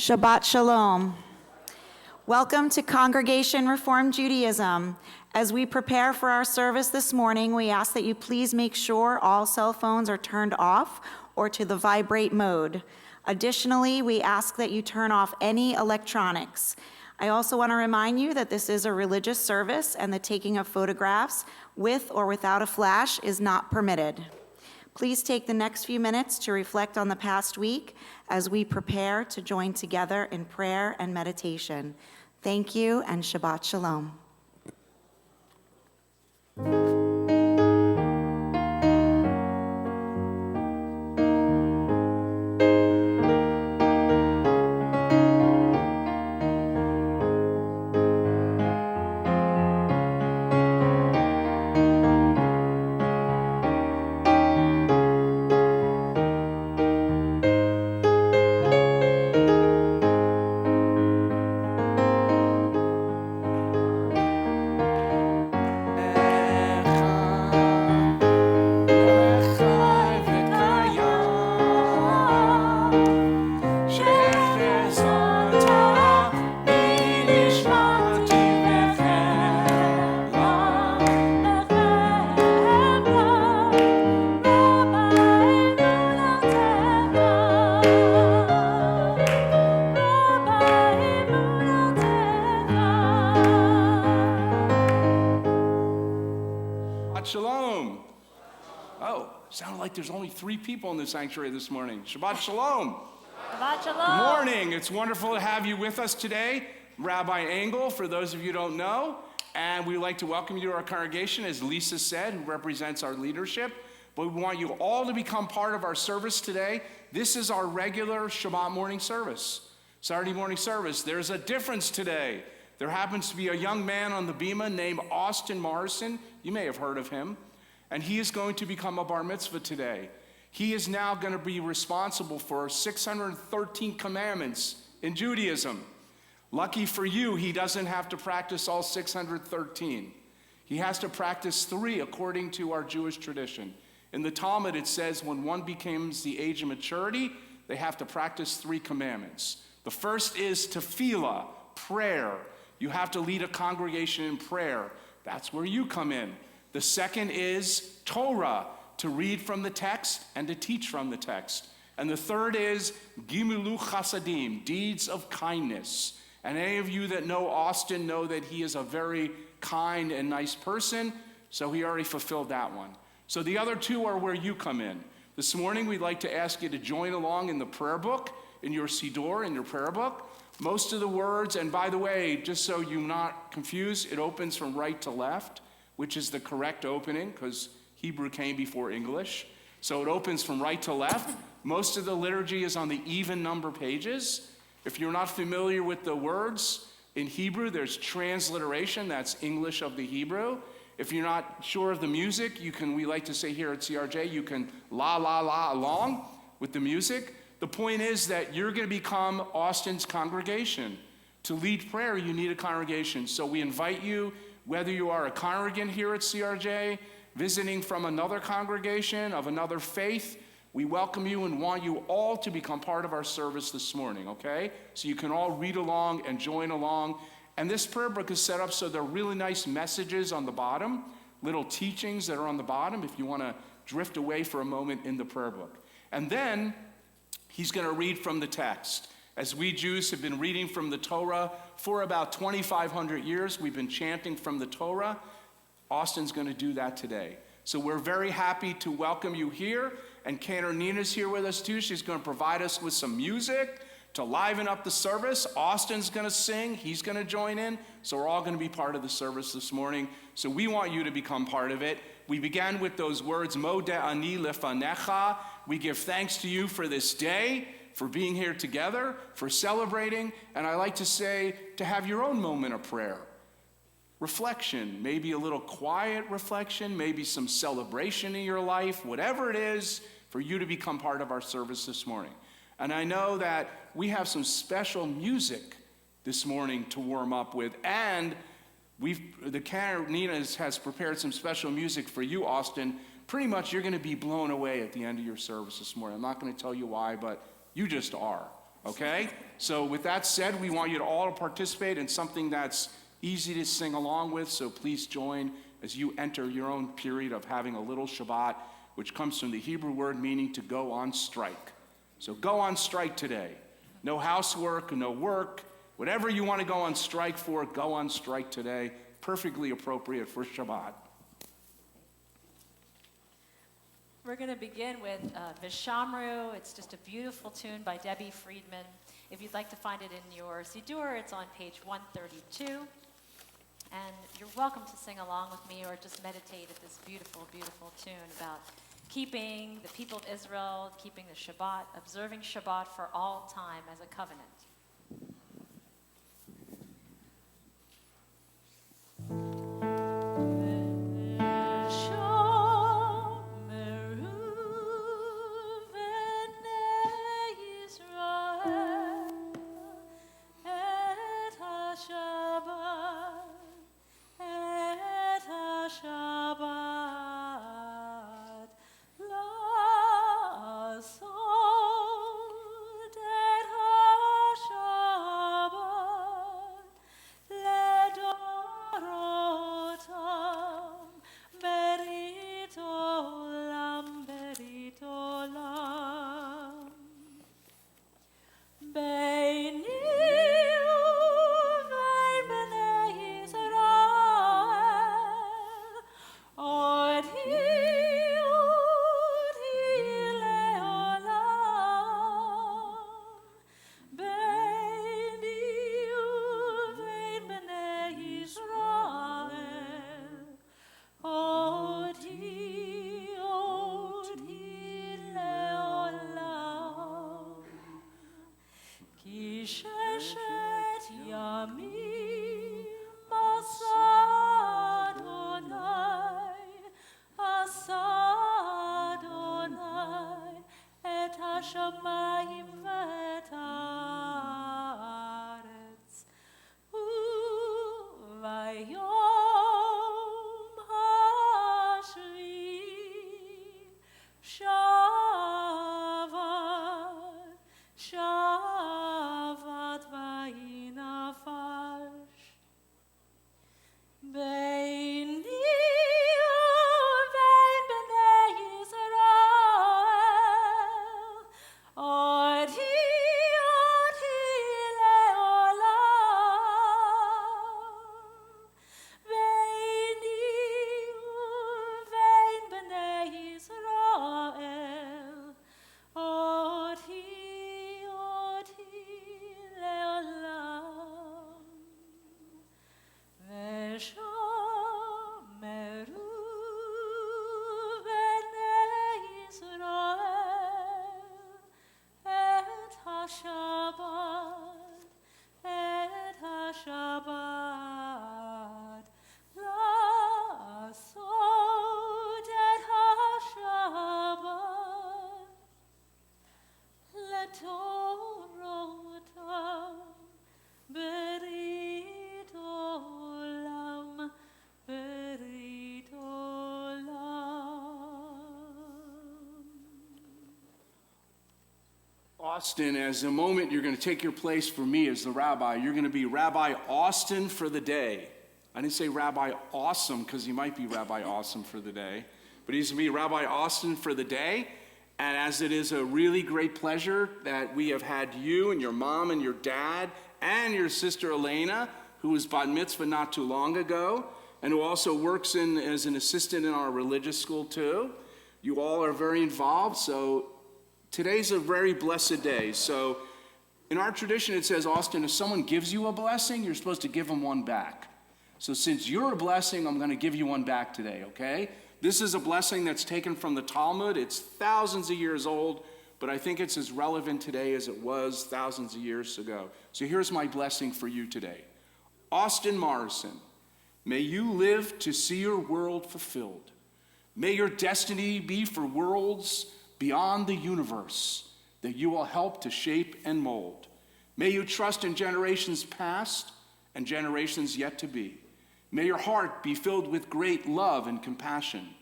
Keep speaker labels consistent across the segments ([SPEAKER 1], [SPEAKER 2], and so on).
[SPEAKER 1] Shabbat Shalom. Welcome to Congregation Reform Judaism. As we prepare for our service this morning, we ask that you please make sure all cell phones are turned off or to the vibrate mode. Additionally, we ask that you turn off any electronics. I also want to remind you that this is a religious service and the taking of photographs with or without a flash is not permitted. Please take the next few minutes to reflect on the past week as we prepare to join together in prayer and meditation. Thank you and Shabbat Shalom.
[SPEAKER 2] 3 people in the sanctuary this morning. Shabbat Shalom.
[SPEAKER 3] Shabbat Shalom.
[SPEAKER 2] Good morning. It's wonderful to have you with us today. Rabbi Engel, for those of you who don't know, and we'd like to welcome you to our congregation, as Lisa said, who represents our leadership. But we want you all to become part of our service today. This is our regular Shabbat morning service, Saturday morning service. There's a difference today. There happens to be a young man on the bima named Austin Morrison. You may have heard of him. And he is going to become a bar mitzvah today. He is now going to be responsible for 613 commandments in Judaism. Lucky for you, he doesn't have to practice all 613. He has to practice 3 according to our Jewish tradition. In the Talmud, it says when one becomes the age of maturity, they have to practice 3 commandments. The first is tefillah, prayer. You have to lead a congregation in prayer. That's where you come in. The second is Torah, to read from the text and to teach from the text. And the third is Gimilu Chasadim, deeds of kindness. And any of you that know Austin know that he is a very kind and nice person, so he already fulfilled that one. So the other 2 are where you come in. This morning, we'd like to ask you to join along in the prayer book, in your Siddur, in your prayer book. Most of the words, and by the way, just so you're not confused, it opens from right to left, which is the correct opening because Hebrew came before English. So it opens from right to left. Most of the liturgy is on the even number pages. If you're not familiar with the words in Hebrew, there's transliteration, that's English of the Hebrew. If you're not sure of the music, we like to say here at CRJ, you can la along with the music. The point is that you're going to become Austin's congregation. To lead prayer, you need a congregation. So we invite you, whether you are a congregant here at CRJ, visiting from another congregation of another faith, we welcome you and want you all to become part of our service this morning, okay? So you can all read along and join along. And this prayer book is set up so there are really nice messages on the bottom, little teachings that are on the bottom if you want to drift away for a moment in the prayer book. And then he's going to read from the text. As we Jews have been reading from the Torah for about 2,500 years, we've been chanting from the Torah. Austin's going to do that today. So we're very happy to welcome you here. And Cantor Nina's here with us too. She's going to provide us with some music to liven up the service. Austin's going to sing. He's going to join in. So we're all going to be part of the service this morning. So we want you to become part of it. We began with those words, Modeh ani lefanecha. We give thanks to you for this day, for being here together, for celebrating. And I like to say, to have your own moment of prayer. Reflection, maybe a little quiet reflection, maybe some celebration in your life, whatever it is, for you to become part of our service this morning. And I know that we have some special music this morning to warm up with, and the Cantor Nina has prepared some special music for you, Austin. Pretty much you're going to be blown away at the end of your service this morning. I'm not going to tell you why, but you just are, okay? So with that said, we want you to all participate in something that's easy to sing along with, so please join as you enter your own period of having a little Shabbat, which comes from the Hebrew word meaning to go on strike. So go on strike today. No housework, no work. Whatever you want to go on strike for, go on strike today. Perfectly appropriate for Shabbat.
[SPEAKER 3] We're going to begin with Vishamru. It's just a beautiful tune by Debbie Friedman. If you'd like to find it in your Siddur, it's on page 132. And you're welcome to sing along with me or just meditate at this beautiful, beautiful tune about keeping the people of Israel, keeping the Shabbat, observing Shabbat for all time as a covenant.
[SPEAKER 4] Shabbat,
[SPEAKER 3] השמיים ואת הארץ, וביום השביעי שבת ויהי נפש. ביני ובין בני ישראל, אותי לעולם. ביני ובין בני ישראל, אותי לעולם. ושמרו בני ישראל את השבת, לעשות את השבת לתורתם ברית עולם, ברית עולם.
[SPEAKER 2] Austin, as a moment you're going to take your place for me as the rabbi. You're going to be Rabbi Austin for the day. I didn't say Rabbi Awesome because he might be Rabbi Awesome for the day, but he's going to be Rabbi Austin for the day. And as it is a really great pleasure that we have had you and your mom and your dad and your sister Elena, who was bat mitzvah not too long ago, and who also works as an assistant in our religious school too. You all are very involved, so today's a very blessed day. So in our tradition it says, Austin, if someone gives you a blessing, you're supposed to give them one back. So since you're a blessing, I'm going to give you one back today, okay? This is a blessing that's taken from the Talmud. It's thousands of years old, but I think it's as relevant today as it was thousands of years ago. So here's my blessing for you today. Austin Morrison, may you live to see your world fulfilled. May your destiny be for worlds beyond the universe that you will help to shape and mold. May you trust in generations past and generations yet to be. May your heart be filled with great love and compassion.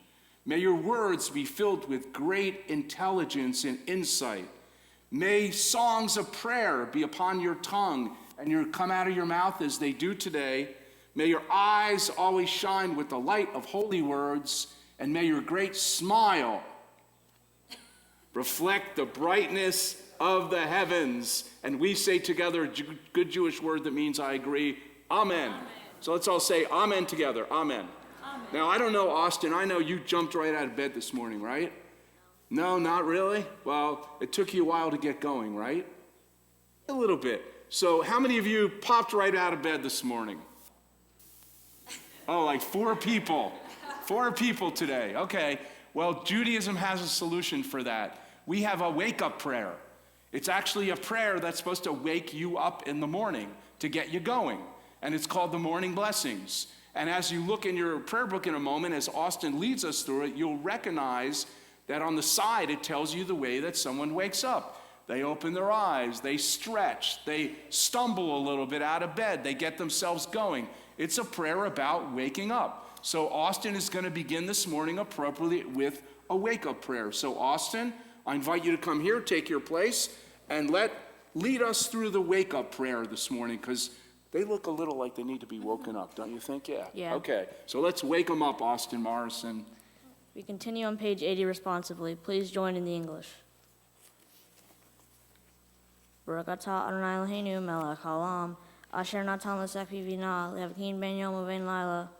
[SPEAKER 2] May your words be filled with great intelligence and insight. May songs of prayer be upon your tongue and come out of your mouth as they do today. May your eyes always shine with the light of holy words, and may your great smile reflect the brightness of the heavens. And we say together a good Jewish word that means I agree, Amen. Amen. So let's all say Amen together, Amen. Amen. Now, I don't know, Austin, I know you jumped right out of bed this morning, right? No, not really? Well, it took you a while to get going, right? A little bit. So how many of you popped right out of bed this morning? Oh, like 4 people. 4 people today. Okay. Well, Judaism has a solution for that. We have a wake-up prayer. It's actually a prayer that's supposed to wake you up in the morning to get you going. And it's called the Morning Blessings. And as you look in your prayer book in a moment, as Austin leads us through it, you'll recognize that on the side it tells you the way that someone wakes up. They open their eyes, they stretch, they stumble a little bit out of bed, they get themselves going. It's a prayer about waking up. So Austin is going to begin this morning appropriately with a wake-up prayer. So Austin, I invite you to come here, take your place, and lead us through the wake-up prayer this morning, because they look a little like they need to be woken up, don't you think? Yeah.
[SPEAKER 4] Yeah.
[SPEAKER 2] Okay, so let's wake them up, Austin Morrison.
[SPEAKER 4] We continue on page 80 responsively. Please join in the English. Baruch atah Adonai Eloheinu melech haolam, asher natan l'sekvi v'na lehavkin ben yom u'ben laila.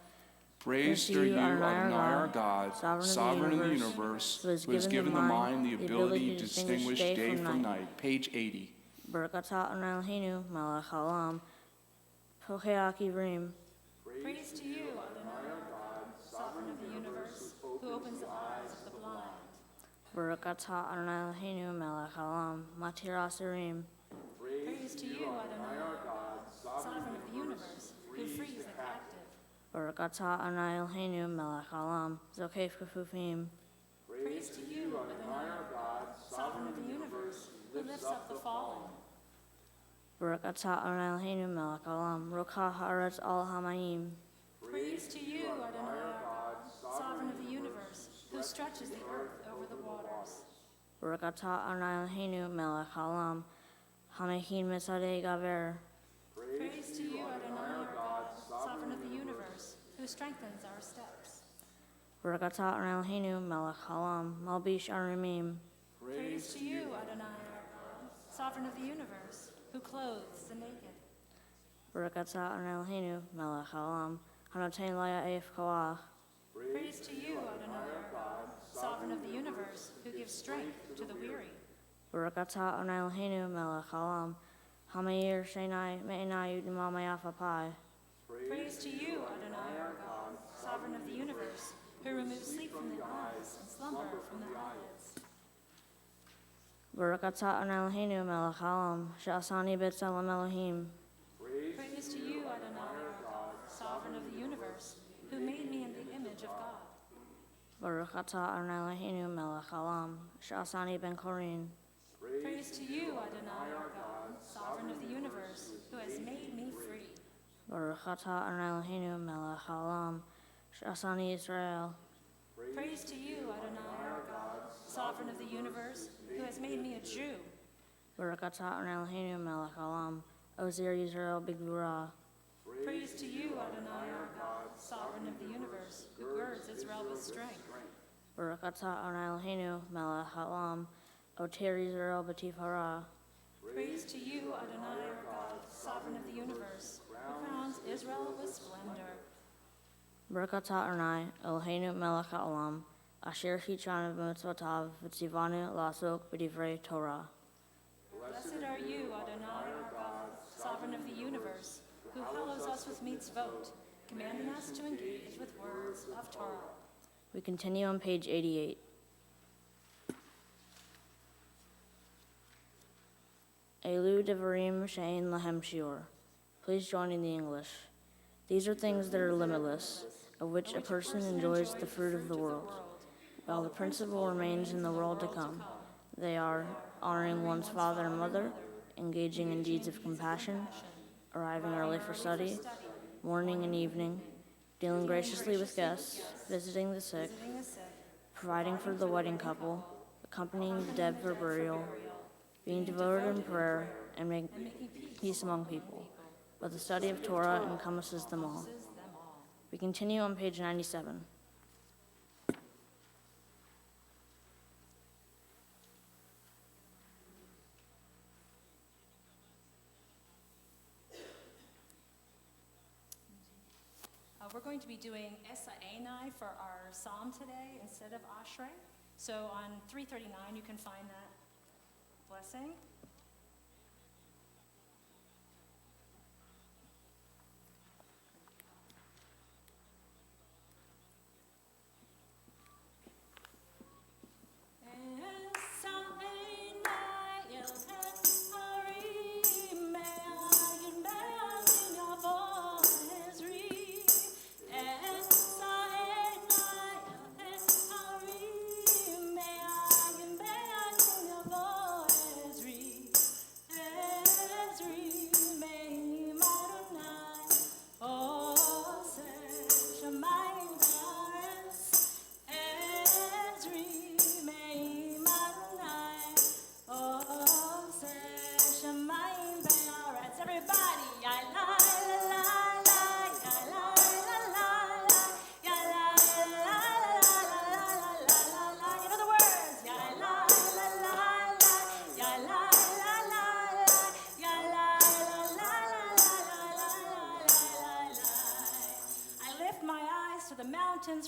[SPEAKER 2] Praise to you, Adonai our God, sovereign of the universe, who has given the mind the ability to distinguish day from night. Page 80.
[SPEAKER 4] Baruch atah Adonai Eloheinu melech haolam, pocheach ivrim.
[SPEAKER 3] Praise to you, Adonai our God, sovereign of the universe, who opens the eyes of the blind.
[SPEAKER 4] Baruch atah Adonai Eloheinu melech haolam, matir asirim.
[SPEAKER 3] Praise to you, Adonai our God, sovereign of the universe, who frees the captive.
[SPEAKER 4] Baruch atah Adonai Eloheinu melech haolam, zokef kefufim.
[SPEAKER 3] Praise to you, Adonai our God, sovereign of the universe, who lifts up the fallen.
[SPEAKER 4] Baruch atah Adonai Eloheinu melech haolam, rocha haaretz al hamayim.
[SPEAKER 3] Praise to you, Adonai our God, sovereign of the universe, who stretches the earth over the waters.
[SPEAKER 4] Baruch atah Adonai Eloheinu melech haolam, hamechin mitzadei gaver.
[SPEAKER 3] Praise to you, Adonai our God, sovereign of the universe, who strengthens our steps.
[SPEAKER 4] Baruch atah Adonai Eloheinu melech haolam, malbish arimim.
[SPEAKER 3] Praise to you, Adonai our God, sovereign of the universe, who clothes the naked.
[SPEAKER 4] Baruch atah Adonai Eloheinu melech haolam, hanoten laya'ef koach.
[SPEAKER 3] Praise to you, Adonai our God, sovereign of the universe, who gives strength to the weary.
[SPEAKER 4] Baruch atah Adonai Eloheinu melech haolam, hameir shenai me'enai udima mayafapai.
[SPEAKER 3] Praise to you, Adonai our God, sovereign of the universe, who removes sleep from the eyes and slumber from the eyelids.
[SPEAKER 4] Baruch atah Adonai Eloheinu melech haolam, she'asani b'tzelem Elohim.
[SPEAKER 3] Praise to you, Adonai our God, sovereign of the universe, who made me in the image of God.
[SPEAKER 4] Baruch atah Adonai Eloheinu melech haolam, she'asani ben korin.
[SPEAKER 3] Praise to you, Adonai our God, sovereign of the universe, who has made me free.
[SPEAKER 4] Baruch atah Adonai Eloheinu melech haolam, she'asani Israel.
[SPEAKER 3] Praise to you, Adonai our God, sovereign of the universe, who has made me a Jew.
[SPEAKER 4] Baruch atah Adonai Eloheinu melech haolam, ozir Yisrael b'gvura.
[SPEAKER 3] Praise to you, Adonai our God, sovereign of the universe, who girds Israel with strength.
[SPEAKER 4] Baruch atah Adonai Eloheinu melech haolam, oter Yisrael b'tifara.
[SPEAKER 3] Praise to you, Adonai our God, sovereign of the universe, who crowns Israel with splendor.
[SPEAKER 4] Baruch atah Adonai Eloheinu melech haolam, asher hichanu b'mitzvotav v'tzivanu la'asok b'divrei Torah.
[SPEAKER 3] Blessed are you, Adonai our God, sovereign of the universe, who hallows us with mitzvot, commanding us to engage with words of Torah.
[SPEAKER 4] We continue on page 88. Elu devarim she'ein lahem shiur. Please join in the English. These are things that are limitless, of which a person enjoys the fruit of the world, while the principle remains in the world to come. They are honoring one's father and mother, engaging in deeds of compassion, arriving early for study, morning and evening, dealing graciously with guests, visiting the sick, providing for the wedding couple, accompanying the dead for burial, being devoted in prayer, and making peace among people. But the study of Torah encompasses them all. We continue on page 97.
[SPEAKER 3] We're going to be doing Esa Einai for our psalm today instead of Ashrei. So on 339 you can find that blessing.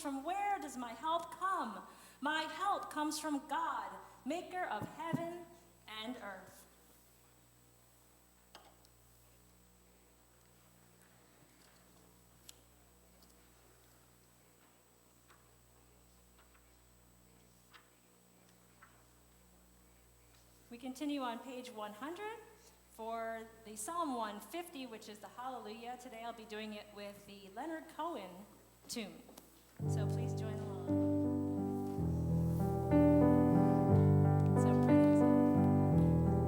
[SPEAKER 3] From where does my help come? My help comes from God, maker of heaven and earth. We continue on page 100 for the Psalm 150, which is the Hallelujah. Today I'll be doing it with the Leonard Cohen tune. So please join along. So pretty, isn't it?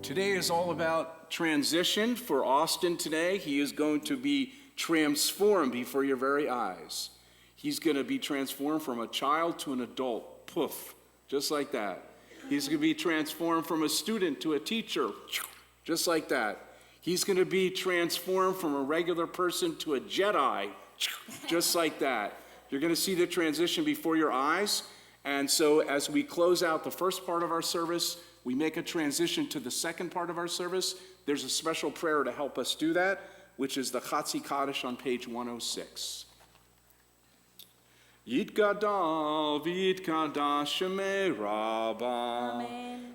[SPEAKER 2] Today is all about transition for Austin today. He is going to be transformed before your very eyes. He's going to be transformed from a child to an adult. Poof, just like that. He's going to be transformed from a student to a teacher. Just like that. He's going to be transformed from a regular person to a Jedi. Just like that. You're going to see the transition before your eyes. And so as we close out the first part of our service, we make a transition to the second part of our service. There's a special prayer to help us do that, which is the Chatzi Kaddish on page 106. Yitgadal v'yitkadash shemei Rabba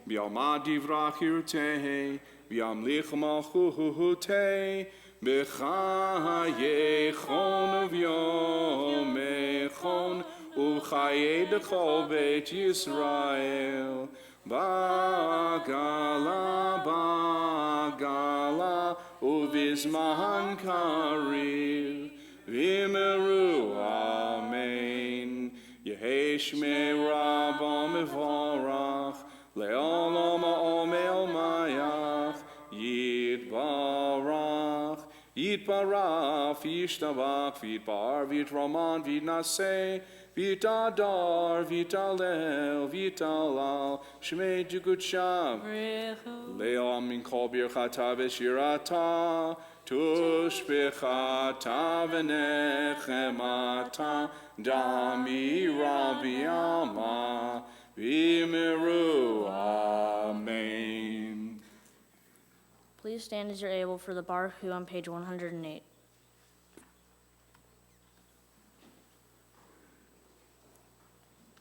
[SPEAKER 2] B'yalma divrach yirtei B'yamlich malchutei B'chayechon v'yomechon U'chayei d'chol beit Yisrael Bagala Uvizman karir V'meru amen Yehei shmei Rabba mevorach Le'olam ha'omel mayach Yitbarach Yishtabach Yitbar Yitraman Yitnaseh Vitadar, Vitalel, Vitalal, Shmei Jugutshav, Leom min kol birchata v'shirata, Tushbechata v'nechemata, Dami Rabbi Alma, V'meru, Amen.
[SPEAKER 4] Please stand as you're able for the Baruch Hu on page 108.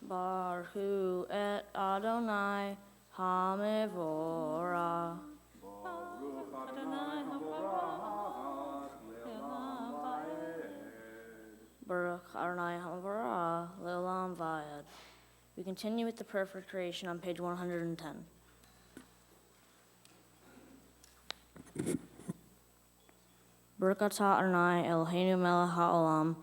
[SPEAKER 4] Baruch Hu et Adonai HaMevorah. Baruch Adonai HaMevorah Le'olam Vayed. We continue with the prayer for creation on page 110. Baruch atah Adonai Eloheinu melech ha'olam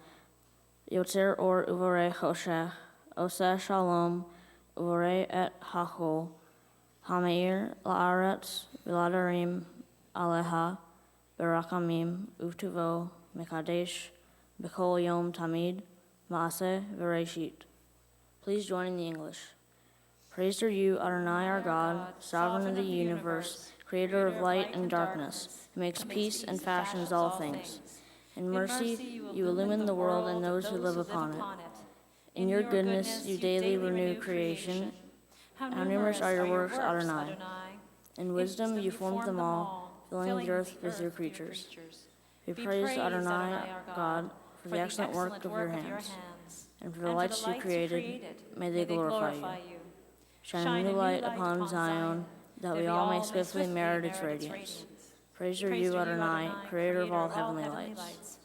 [SPEAKER 4] Yotzer or uvorei choshech Oseh shalom, uvorei et hachol, hameir la'aretz v'ladarim aleha, berakamim uvtuvo mekadesh, b'kol yom tamid, ma'aseh v'reishit. Please join in the English. Praised are you, Adonai our God, sovereign of the universe, creator of light and darkness, who makes peace and fashions all things. In mercy you illumine the world and those who live upon it. In your goodness, you daily renew creation. How numerous are your works, Adonai. In wisdom, you formed them all, filling the earth with your creatures. We praise Adonai, our God, for the excellent work of your hands, and for the lights you created. May they glorify you. Shine a new light upon Zion, that we all may swiftly merit its radiance. Praise are you, Adonai, creator of all heavenly lights.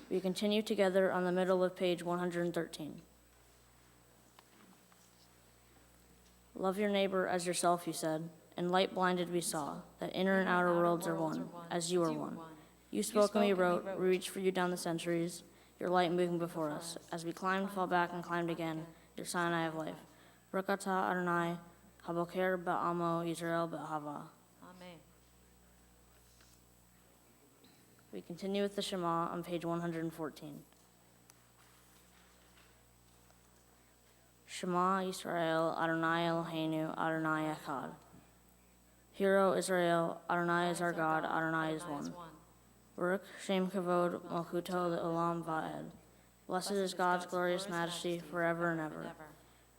[SPEAKER 4] We continue together on the middle of page 113. Love your neighbor as yourself, you said, and light blinded we saw, that inner and outer worlds are one, as you are one. You spoke and we wrote, we reached for you down the centuries, your light moving before us. As we climbed, fell back, and climbed again, your Sinai of life. Baruch atah Adonai, haboker ba'amo Yisrael ba'ahava. We continue with the Shema on page 114. Shema Yisrael, Adonai Eloheinu, Adonai Echad. Hear, O Israel, Adonai is our God, Adonai is one. Baruch Shem Kavod Malchuto Le'olam Va'ed. Blessed is God's glorious majesty forever and ever.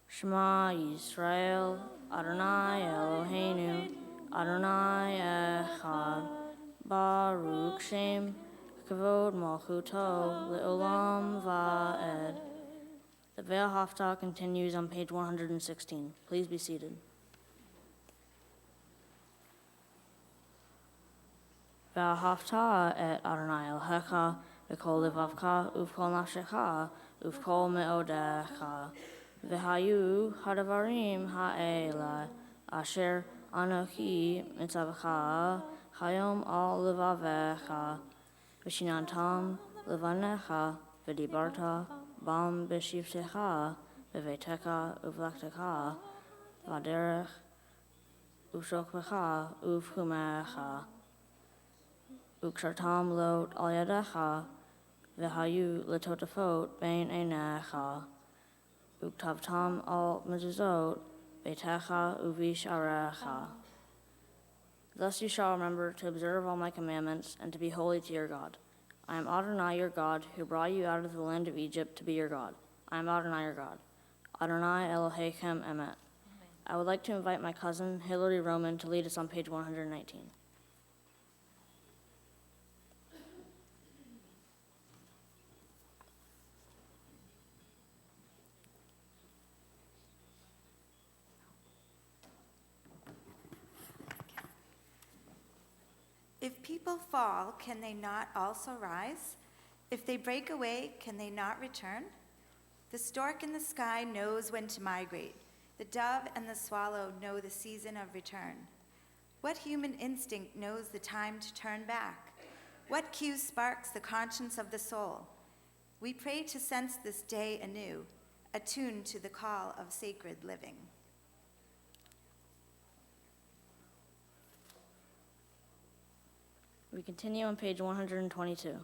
[SPEAKER 4] Shema Yisrael, Adonai Eloheinu, Adonai Echad. Baruch Shem Kavod Malchuto Le'olam Va'ed. The Ve'al Haftah continues on page 116. Please be seated. Ve'al Haftah et Adonai Elohecha v'kol levavcha uv'kol nafshecha uv'kol me'odecha v'hayu hadavarim ha'ela asher anochi mitzavcha Hayom al levavecha, v'shinantam levanecha, v'dibarta, bam b'shivtecha, v'vetecha uv'laktecha, v'aderech Ushokbecha, Uvhumecha, Ukshartam lot al yadecha, Vehayu letotafot bein einecha, Uktavtam al mezuzot, Betecha uvisharecha. Thus you shall remember to observe all my commandments and to be holy to your God. I am Adonai your God, who brought you out of the land of Egypt to be your God. I am Adonai your God. Adonai Elohechem Emet. I would like to invite my cousin, Hillary Roman, to lead us on page 119.
[SPEAKER 5] If people fall, can they not also rise? If they break away, can they not return? The stork in the sky knows when to migrate. The dove and the swallow know the season of return. What human instinct knows the time to turn back? What cue sparks the conscience of the soul? We pray to sense this day anew, attuned to the call of sacred living.
[SPEAKER 4] We continue on page 122.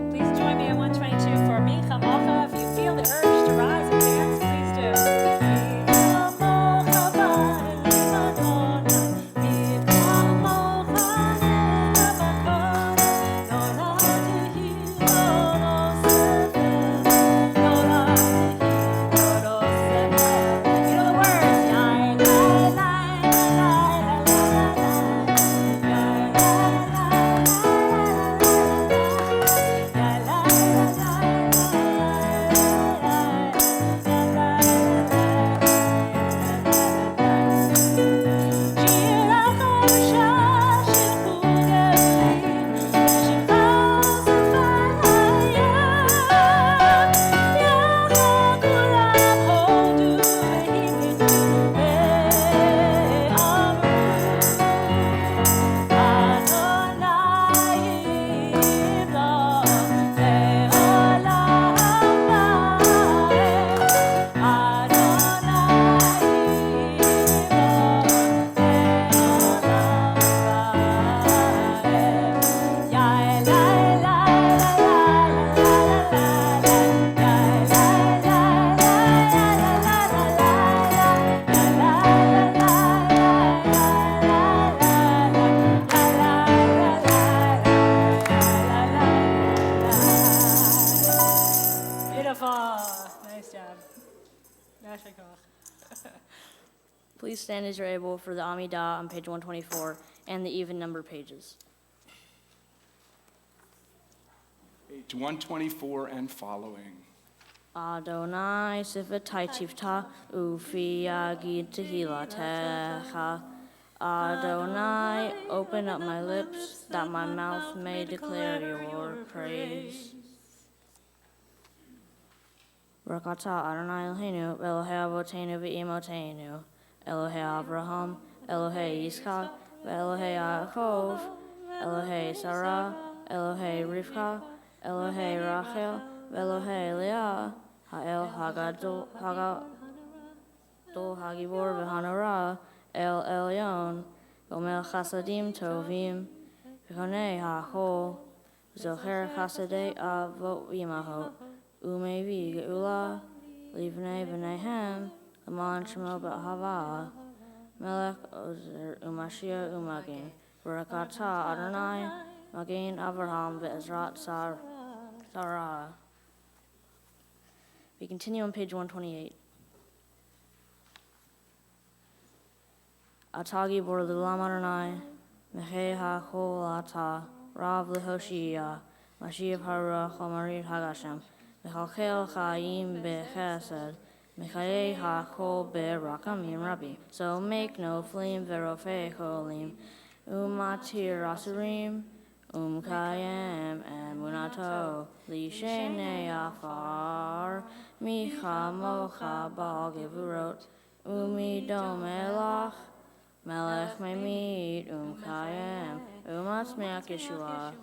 [SPEAKER 3] Please join me at 122 for Micha Mocha. If you feel the urge to rise and dance, please do. Micha Mocha ba'elim Adonai, Micha Mocha ne'nabakon, nolati hiro sefer, nolati hiro sefer. You know the words. Yai, lai, lai, lai, lai, lai, lai, yai, lai,
[SPEAKER 4] Please stand as you're able for the Amidah on page 124 and the even number pages.
[SPEAKER 2] Page 124 and following.
[SPEAKER 4] Adonai sifatai tifta ufi yagid tehilatecha. Adonai, open up my lips that my mouth may declare your praise. Rakata Adonai Eloheinu, Elohei Avotenu v'Imotenu, Elohei Avraham, Elohei Yitzchak, Elohei Yaakov, Elohei Sarah, Elohei Rivka, Elohei Rachel, Elohei Leah, Ha'el Hagadol Hagibor v'Hanora, El Elyon, Gomel Chasadim Tovim, V'Konei HaChol, Zocher Chasadei Avot V'Imahot, Umevi Geula, Livnei V'Nehem, Aman Shemo B'Hava, Melech Ozer Umashia Umagin, Barakata Adonai, Magin Avraham V'Ezrat Sarah. We continue on page 128. Atagi Bor L'Olam Adonai, Mechei HaChol Ata, Rav L'Hoshia, Mashiach HaRuach HaMarid HaGashem, Mechalchel Chaim B'Chesed, Mechayei HaChol B'Rakamim Rabbi. So make no fleam Verofei Cholim, Umatir Asurim, Kayem Emunato, Lishenei Afar, Micha Mocha Bal Gevurot, Umidom Elach, Melech Memid, Kayem, Umatzmeach Yeshua,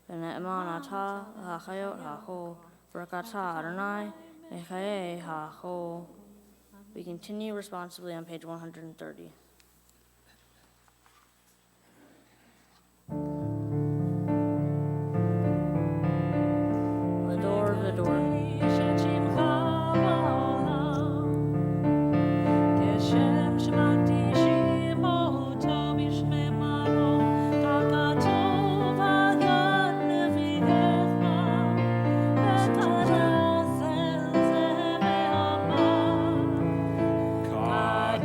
[SPEAKER 4] v'ne'eman atah ha'chayot ha'chol, v'rakatah Adonai, v'chayei ha'chol. We continue responsibly on page 130. L'dor v'dor.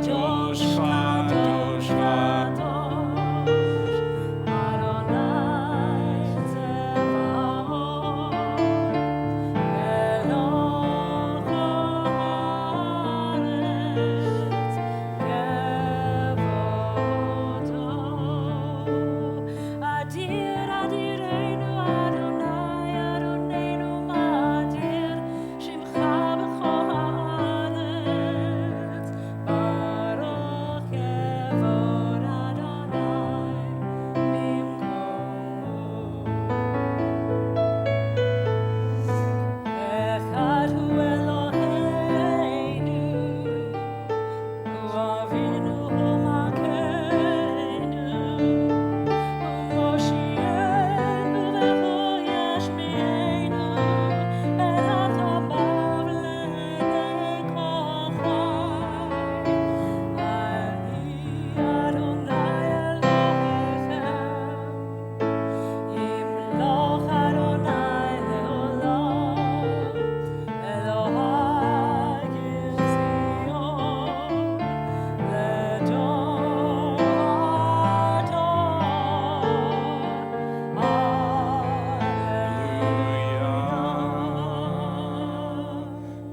[SPEAKER 2] Kadosh, Kadosh, Kadosh.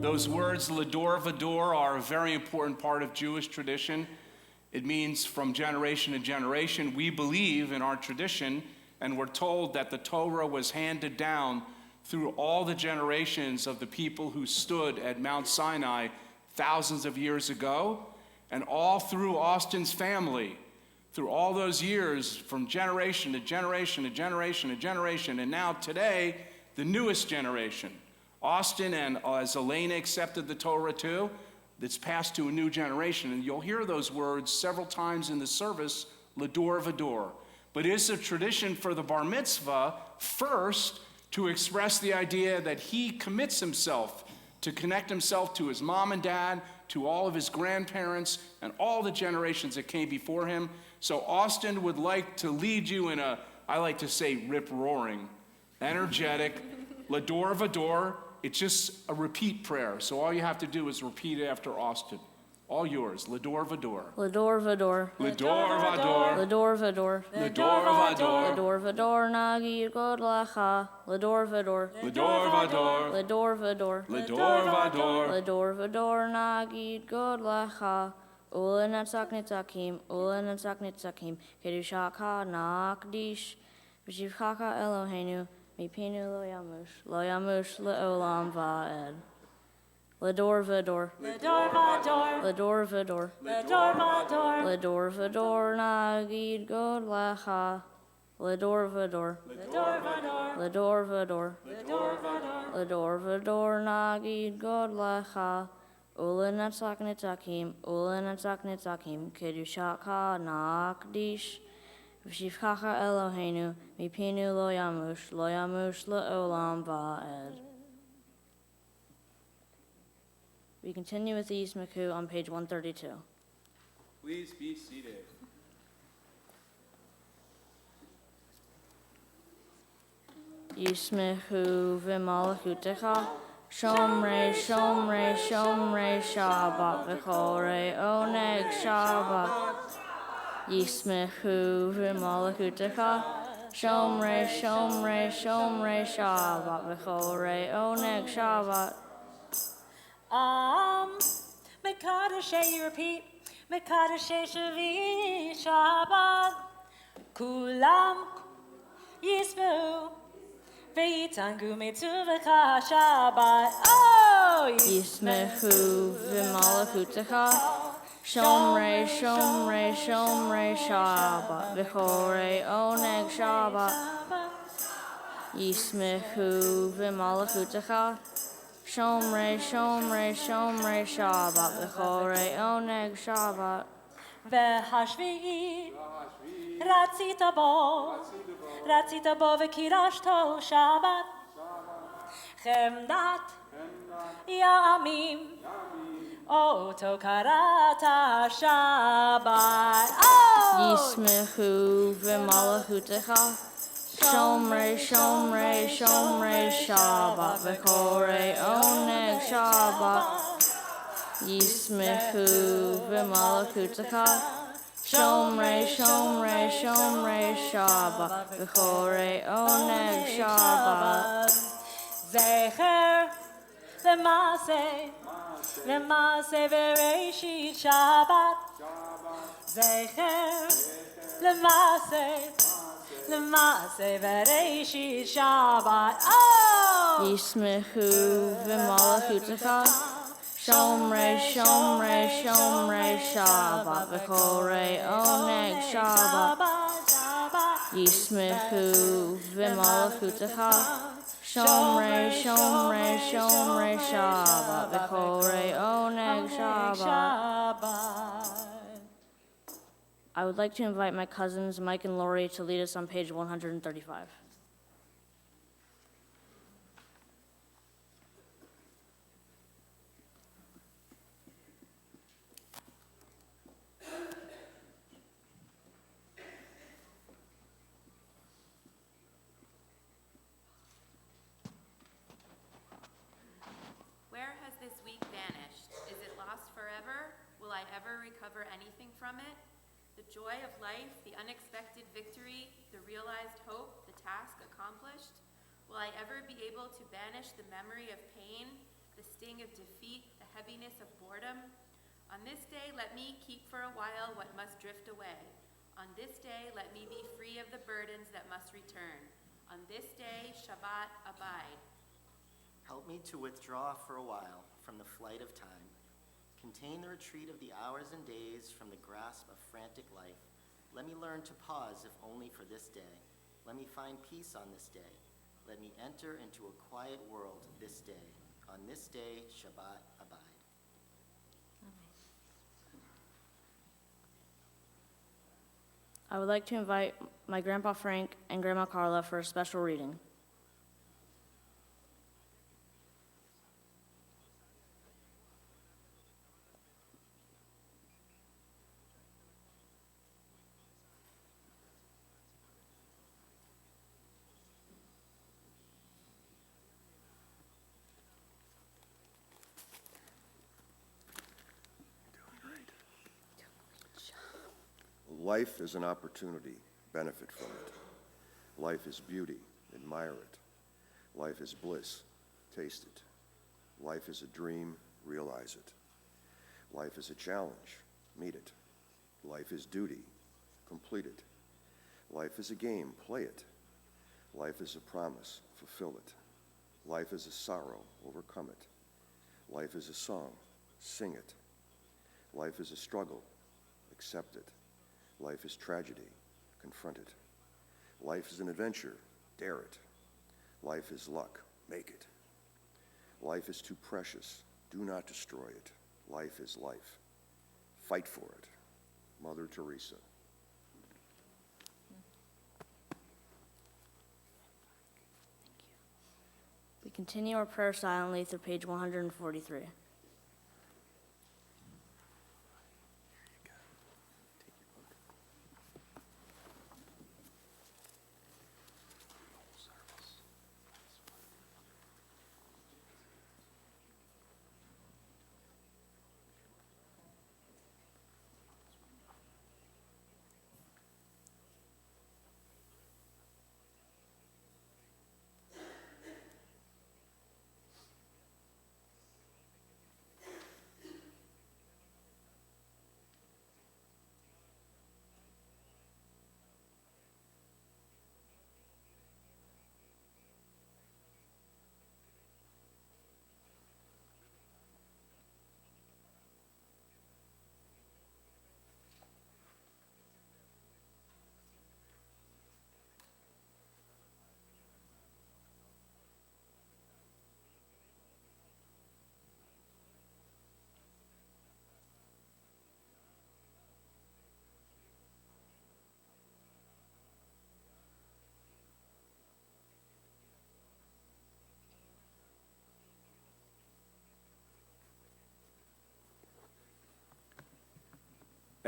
[SPEAKER 2] Those words, L'dor v'dor, are a very important part of Jewish tradition. It means from generation to generation. We believe in our tradition, and we're told that the Torah was handed down through all the generations of the people who stood at Mount Sinai thousands of years ago, and all through Austin's family, through all those years, from generation to generation to generation to generation, and now today, the newest generation. Austin, and as Elena accepted the Torah too, it's passed to a new generation. And you'll hear those words several times in the service, L'dor v'dor. But it is a tradition for the bar mitzvah first to express the idea that he commits himself to connect himself to his mom and dad, to all of his grandparents, and all the generations that came before him. So Austin would like to lead you in a, I like to say, rip-roaring, energetic, L'dor v'dor. It's just a repeat prayer. So all you have to do is repeat it after Austin. All yours. L'dor v'dor.
[SPEAKER 4] L'dor v'dor.
[SPEAKER 2] L'dor v'dor.
[SPEAKER 4] L'dor v'dor.
[SPEAKER 2] L'dor v'dor.
[SPEAKER 4] L'dor v'dor nagid god lecha. L'dor v'dor.
[SPEAKER 2] L'dor v'dor.
[SPEAKER 4] L'dor v'dor.
[SPEAKER 2] L'dor v'dor.
[SPEAKER 4] L'dor v'dor nagid god lecha. Ula netzach netzakim. Ula netzach netzakim. Kedushaka nakdish. V'shivchaka Eloheinu. Mipinu lo yamush le'olam va'ed. L'dor v'dor.
[SPEAKER 3] L'dor v'dor.
[SPEAKER 4] L'dor v'dor.
[SPEAKER 3] L'dor v'dor.
[SPEAKER 4] L'dor v'dor nagid god lecha. L'dor v'dor.
[SPEAKER 3] L'dor v'dor.
[SPEAKER 4] L'dor v'dor.
[SPEAKER 3] L'dor v'dor.
[SPEAKER 4] L'dor v'dor nagid god lecha. Ula netzach netzakim. Ula netzach netzakim. Kedushaka nakdish. V'shivchacha Eloheinu, mipinu lo yamush le'olam va'ed. We continue with the Yismechu on page 132.
[SPEAKER 2] Please be seated.
[SPEAKER 4] Yismechu v'malachutecha, shomrei, shomrei, shomrei Shabbat, v'chorei oneg Shabbat. Yismechu v'malachutecha, shomrei, shomrei, shomrei Shabbat, v'chorei oneg Shabbat.
[SPEAKER 3] Mekadashei, you repeat. Mekadashei Shavi Shabbat. Kulam Yismehu V'yitangu Mitzuvecha Shabbat. Oh!
[SPEAKER 4] Yismechu v'malachutecha, shomrei, shomrei, shomrei Shabbat, v'chorei oneg Shabbat. Yismechu v'malachutecha. Shomrei, shomrei, shomrei Shabbat. V'chorei oneg Shabbat.
[SPEAKER 3] והשביעי רצית בו וקירשתו שבת. חמדת ימים אותו קראת שבת.
[SPEAKER 4] Yismechu v'malachutecha. Shomrei, shomrei, shomrei Shabbat. V'chorei oneg Shabbat. Yismechu v'malachutecha. Shomrei, shomrei, shomrei Shabbat. V'chorei oneg Shabbat.
[SPEAKER 3] זכר למעשה וראשית שבת. זכר למעשה וראשית שבת.
[SPEAKER 4] Yismechu v'malachutecha. Shomrei, shomrei, shomrei Shabbat. V'chorei oneg Shabbat. Yismechu v'malachutecha. Shomrei, shomrei, shomrei Shabbat. V'chorei oneg Shabbat. I would like to invite my cousins Mike and Lori to lead us on page 135.
[SPEAKER 6] Where has this week vanished? Is it lost forever? Will I ever recover anything from it? The joy of life, the unexpected victory, the realized hope, the task accomplished? Will I ever be able to banish the memory of pain, the sting of defeat, the heaviness of boredom? On this day, let me keep for a while what must drift away. On this day, let me be free of the burdens that must return. On this day, Shabbat abide.
[SPEAKER 7] Help me to withdraw for a while from the flight of time. Contain the retreat of the hours and days from the grasp of frantic life. Let me learn to pause, if only for this day. Let me find peace on this day. Let me enter into a quiet world this day. On this day, Shabbat abide.
[SPEAKER 4] I would like to invite my Grandpa Frank and Grandma Carla for a special reading.
[SPEAKER 8] Life is an opportunity. Benefit from it. Life is beauty. Admire it. Life is bliss. Taste it. Life is a dream. Realize it. Life is a challenge. Meet it. Life is duty. Complete it. Life is a game. Play it. Life is a promise. Fulfill it. Life is a sorrow. Overcome it. Life is a song. Sing it. Life is a struggle. Accept it. Life is tragedy. Confront it. Life is an adventure. Dare it. Life is luck. Make it. Life is too precious. Do not destroy it. Life is life. Fight for it. Mother Teresa.
[SPEAKER 4] We continue our prayer silently through page 143.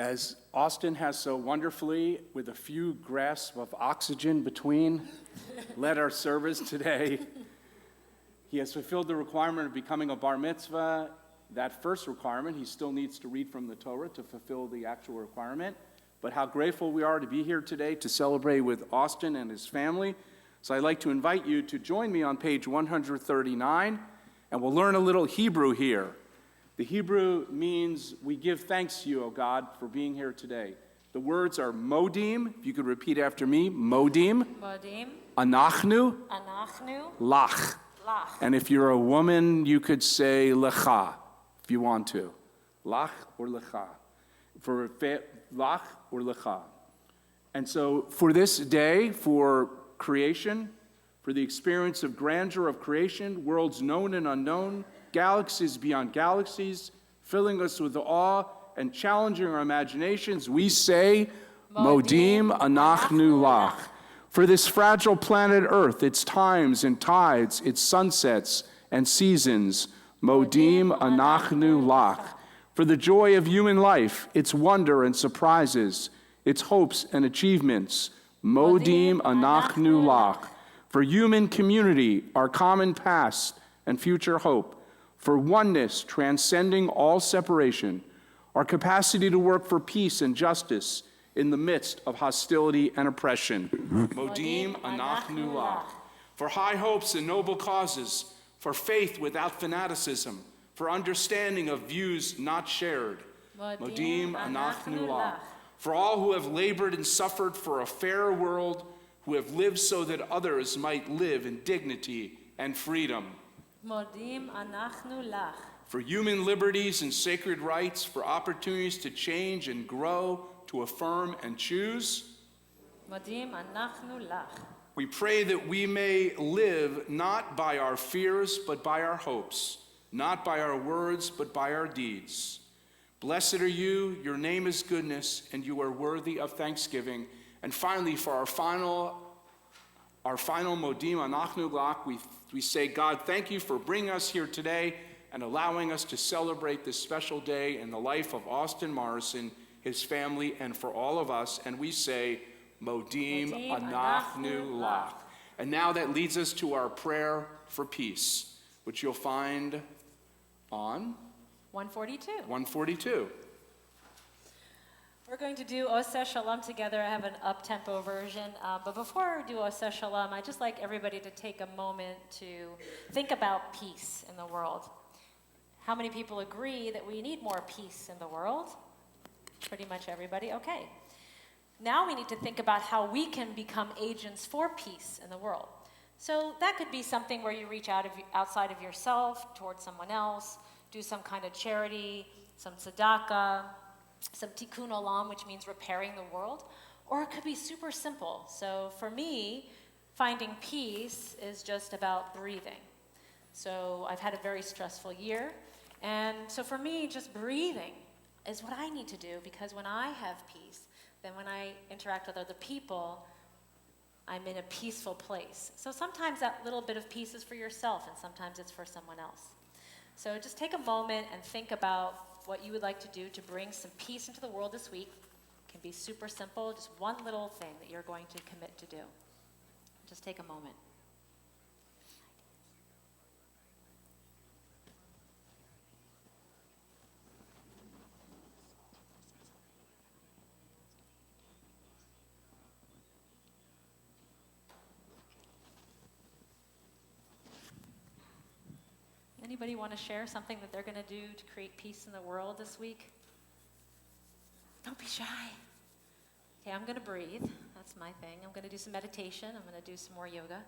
[SPEAKER 2] As Austin has so wonderfully, with a few grasps of oxygen between, led our service today, he has fulfilled the requirement of becoming a bar mitzvah. That first requirement, he still needs to read from the Torah to fulfill the actual requirement. But how grateful we are to be here today to celebrate with Austin and his family. So I'd like to invite you to join me on page 139, and we'll learn a little Hebrew here. The Hebrew means we give thanks to you, O God, for being here today. The words are modim, if you could repeat after me, modim,
[SPEAKER 3] Modim,
[SPEAKER 2] anachnu,
[SPEAKER 3] anachnu,
[SPEAKER 2] lach.
[SPEAKER 3] lach.
[SPEAKER 2] And if you're a woman, you could say lecha, if you want to. Lach or lecha. For lach or lecha. And so for this day, for creation, for the experience of grandeur of creation, worlds known and unknown, galaxies beyond galaxies, filling us with awe and challenging our imaginations, we say, Modim anachnu lach. For this fragile planet Earth, its times and tides, its sunsets and seasons, Modim anachnu lach. For the joy of human life, its wonder and surprises, its hopes and achievements, Modim anachnu lach. For human community, our common past and future hope, for oneness transcending all separation, our capacity to work for peace and justice in the midst of hostility and oppression. Modim anachnu lach. For high hopes and noble causes, for faith without fanaticism, for understanding of views not shared. Modim anachnu lach. For all who have labored and suffered for a fair world, who have lived so that others might live in dignity and freedom.
[SPEAKER 3] Modim anachnu lach.
[SPEAKER 2] For human liberties and sacred rights, for opportunities to change and grow, to affirm and choose.
[SPEAKER 3] Modim anachnu lach.
[SPEAKER 2] We pray that we may live not by our fears, but by our hopes, not by our words, but by our deeds. Blessed are you, your name is goodness, and you are worthy of thanksgiving. And finally, for our final Modim Anachnu Lach, we say, God, thank you for bringing us here today and allowing us to celebrate this special day in the life of Austin Morrison, his family, and for all of us. And we say, Modim Anachnu Lach. And now that leads us to our prayer for peace, which you'll find on
[SPEAKER 3] 142.
[SPEAKER 2] 142.
[SPEAKER 3] We're going to do Oseh Shalom together. I have an up-tempo version. But before we do Oseh Shalom, I'd just like everybody to take a moment to think about peace in the world. How many people agree that we need more peace in the world? Pretty much everybody. Okay. Now we need to think about how we can become agents for peace in the world. So that could be something where you reach outside of yourself towards someone else, do some kind of charity, some tzedakah, some tikkun olam, which means repairing the world, or it could be super simple. So for me, finding peace is just about breathing. So I've had a very stressful year, and so for me, just breathing is what I need to do, because when I have peace, then when I interact with other people, I'm in a peaceful place. So sometimes that little bit of peace is for yourself, and sometimes it's for someone else. So just take a moment and think about what you would like to do to bring some peace into the world this week. It can be super simple, just one little thing that you're going to commit to do. Just take a moment. Anybody want to share something that they're going to do to create peace in the world this week? Don't be shy. Okay, I'm going to breathe. That's my thing. I'm going to do some meditation. I'm going to do some more yoga.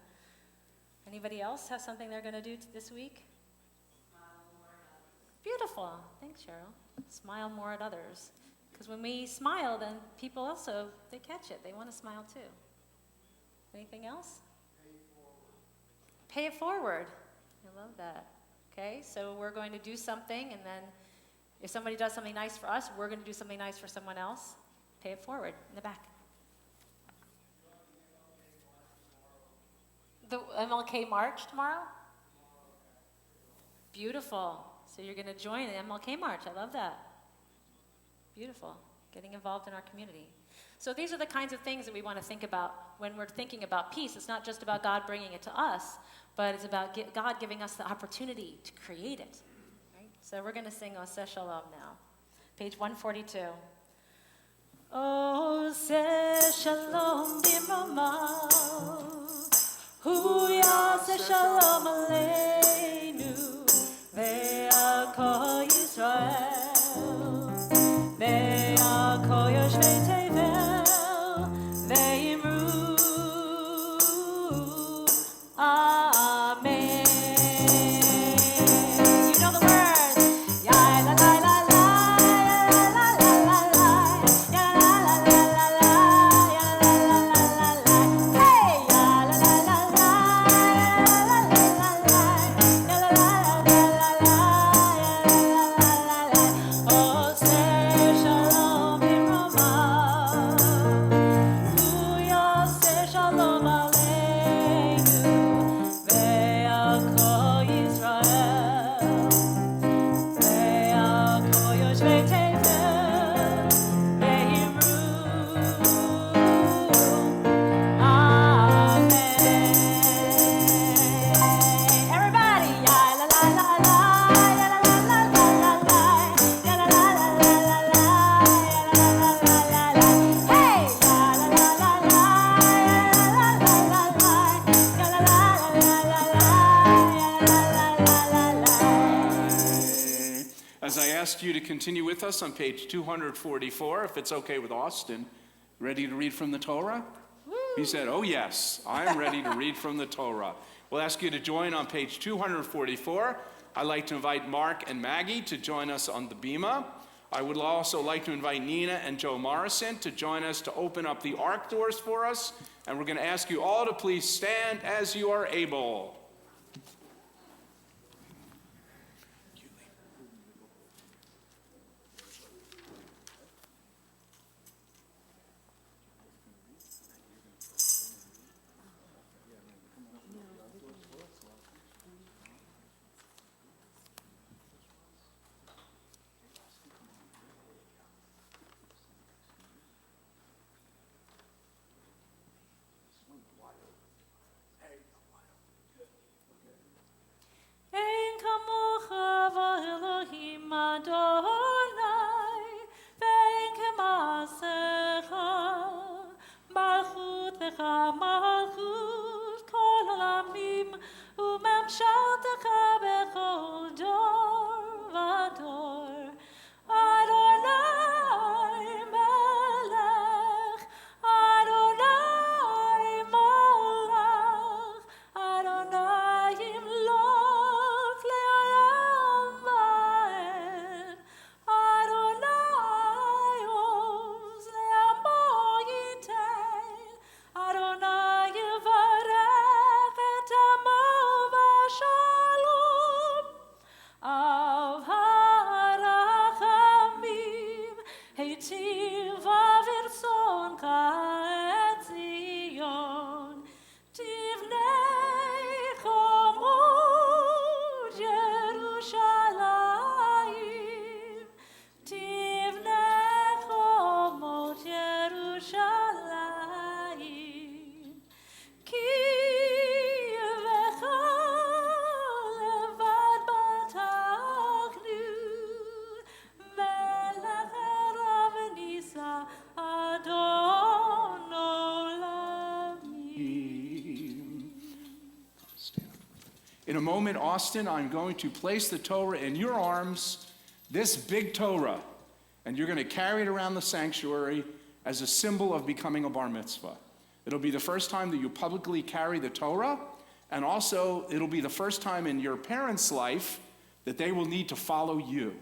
[SPEAKER 3] Anybody else have something they're going to do this week? Smile more at others. Beautiful. Thanks, Cheryl. Smile more at others. Because when we smile, then people also, they catch it. They want to smile too. Anything else? Pay it forward. I love that. Okay, so we're going to do something, and then if somebody does something nice for us, we're going to do something nice for someone else. Pay it forward in the back. The MLK March tomorrow? Beautiful. So you're going to join the MLK March. I love that. Beautiful. getting involved in our community. So these are the kinds of things that we want to think about when we're thinking about peace. It's not just about God bringing it to us, but it's about God giving us the opportunity to create it. Right? So we're going to sing Oseh Shalom now. Page 142. Oseh Shalom b'mamav, Hu Yaseh Shalom Aleinu, ve'al Yisrael, ve'al Yoshvei Tevel, ve'imru, Amen. You know the words. Ya la la la la, ya la la la la, ya la la la la la, ya la la la la la. Hey, ya la la la la, ya la la la la, ya la la la la la, ya la la la la. Oseh Shalom b'mamav, Hu Yaseh Shalom Aleinu, ve'al kol Yisrael, ve'al kol yoshvei tevel, ve'imru, Amen. Everybody, ya la la la la, ya la la la la la, ya la la la la la, ya la la la la la. Hey, ya la la la la, ya la la la la, ya la la la la la, ya la la la la.
[SPEAKER 2] As I asked you to continue with us on page 244, if it's okay with Austin, ready to read from the Torah? He said, oh yes, I'm ready to read from the Torah. We'll ask you to join on page 244. I'd like to invite Mark and Maggie to join us on the bima. I would also like to invite Nina and Joe Morrison to join us to open up the ark doors for us. And we're going to ask you all to please stand as you are able.
[SPEAKER 3] Ein kamocha v'Elohim Adonai, ve'ein k'maasecha, malchut lecha malchut kol olamim, u'memshaltecha bechol dor v'dor. Adonai melech, Adonai molach, Adonai imloch le'olam va'ed, Adonai oz le'amo yitain, Adonai yivarech et amo v'shalom. Av harachamim heitiv avirtzon ka'et Zion, tivnei chomot Yerushalayim, tivnei chomot Yerushalayim, ki vecha levad batachnu, melech erav nisa Adon Olamim.
[SPEAKER 2] In a moment, Austin, I'm going to place the Torah in your arms, this big Torah, and you're going to carry it around the sanctuary as a symbol of becoming a bar mitzvah. It'll be the first time that you publicly carry the Torah, and also it'll be the first time in your parents' life that they will need to follow you.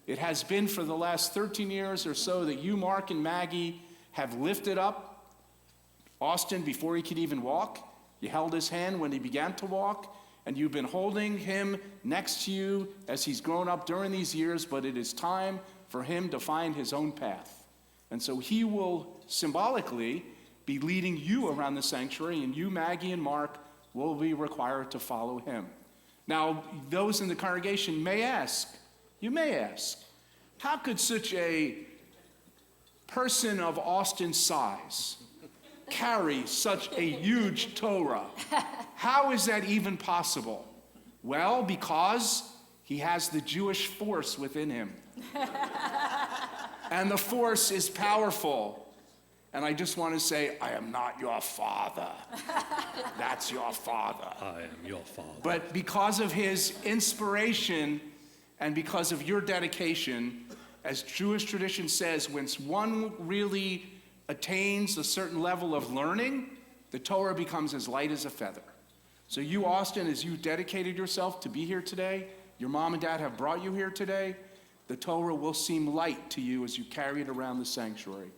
[SPEAKER 2] It has been for the last 13 years or so that you, Mark and Maggie, have lifted up Austin before he could even walk. You held his hand when he began to walk, and you've been holding him next to you as he's grown up during these years, but it is time for him to find his own path. And so he will symbolically be leading you around the sanctuary, and you, Maggie and Mark, will be required to follow him. Now, those in the congregation may ask, you may ask, how could such a person of Austin's size carry such a huge Torah? How is that even possible? Well, because he has the Jewish force within him. And the force is powerful. And I just want to say, I am not your father. That's your father.
[SPEAKER 9] I am your father.
[SPEAKER 2] But because of his inspiration and because of your dedication, as Jewish tradition says, when one really attains a certain level of learning, the Torah becomes as light as a feather. So you, Austin, as you dedicated yourself to be here today, your mom and dad have brought you here today, the Torah will seem light to you as you carry it around the sanctuary.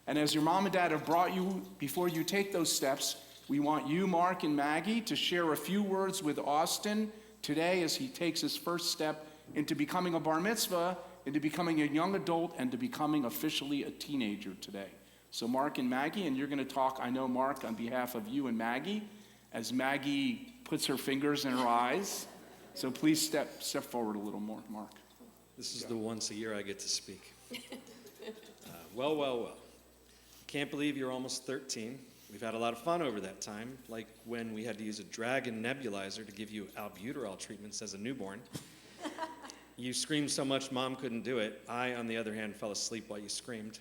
[SPEAKER 2] And as your mom and dad have brought you, before you take those steps, we want you, Mark and Maggie, to share a few words with Austin today as he takes his first step into becoming a bar mitzvah, into becoming a young adult, and to becoming officially a teenager today. So Mark and Maggie, and you're going to talk, I know, Mark, on behalf of you and Maggie, as Maggie puts her fingers in her eyes. So please step forward a little more, Mark.
[SPEAKER 9] This is the once a year I get to speak. Well. Can't believe you're almost 13. We've had a lot of fun over that time, like when we had to use a dragon nebulizer to give you albuterol treatments as a newborn. You screamed so much Mom couldn't do it. I, on the other hand, fell asleep while you screamed.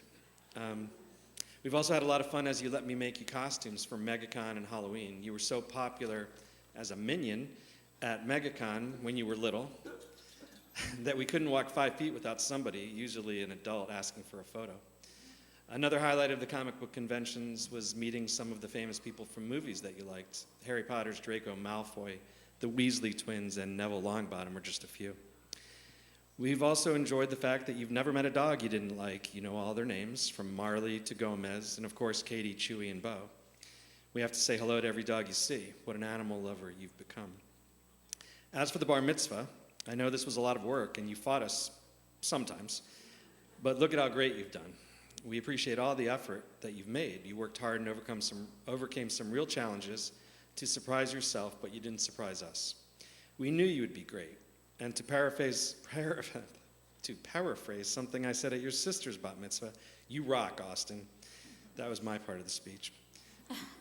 [SPEAKER 9] We've also had a lot of fun as you let me make you costumes for MegaCon and Halloween. You were so popular as a minion at MegaCon when you were little that we couldn't walk 5 feet without somebody, usually an adult, asking for a photo. Another highlight of the comic book conventions was meeting some of the famous people from movies that you liked. Harry Potter's Draco Malfoy, the Weasley twins, and Neville Longbottom are just a few. We've also enjoyed the fact that you've never met a dog you didn't like. You know all their names, from Marley to Gomez, and of course Katie, Chewy, and Bo. We have to say hello to every dog you see. What an animal lover you've become. As for the bar mitzvah, I know this was a lot of work, and you fought us sometimes, but look at how great you've done. We appreciate all the effort that you've made. You worked hard and overcame some real challenges to surprise yourself, but you didn't surprise us. We knew you would be great. And to paraphrase something I said at your sister's bat mitzvah, you rock, Austin. That was my part of the speech.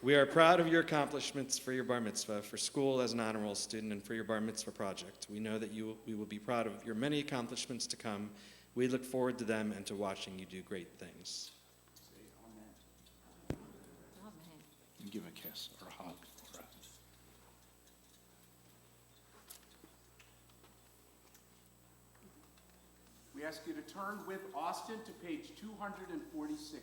[SPEAKER 9] We are proud of your accomplishments for your bar mitzvah, for school as an honor roll student, and for your bar mitzvah project. We know that we will be proud of your many accomplishments to come. We look forward to them and to watching you do great things.
[SPEAKER 2] Say amen. And give a kiss or a hug. We ask you to turn with Austin to page 246.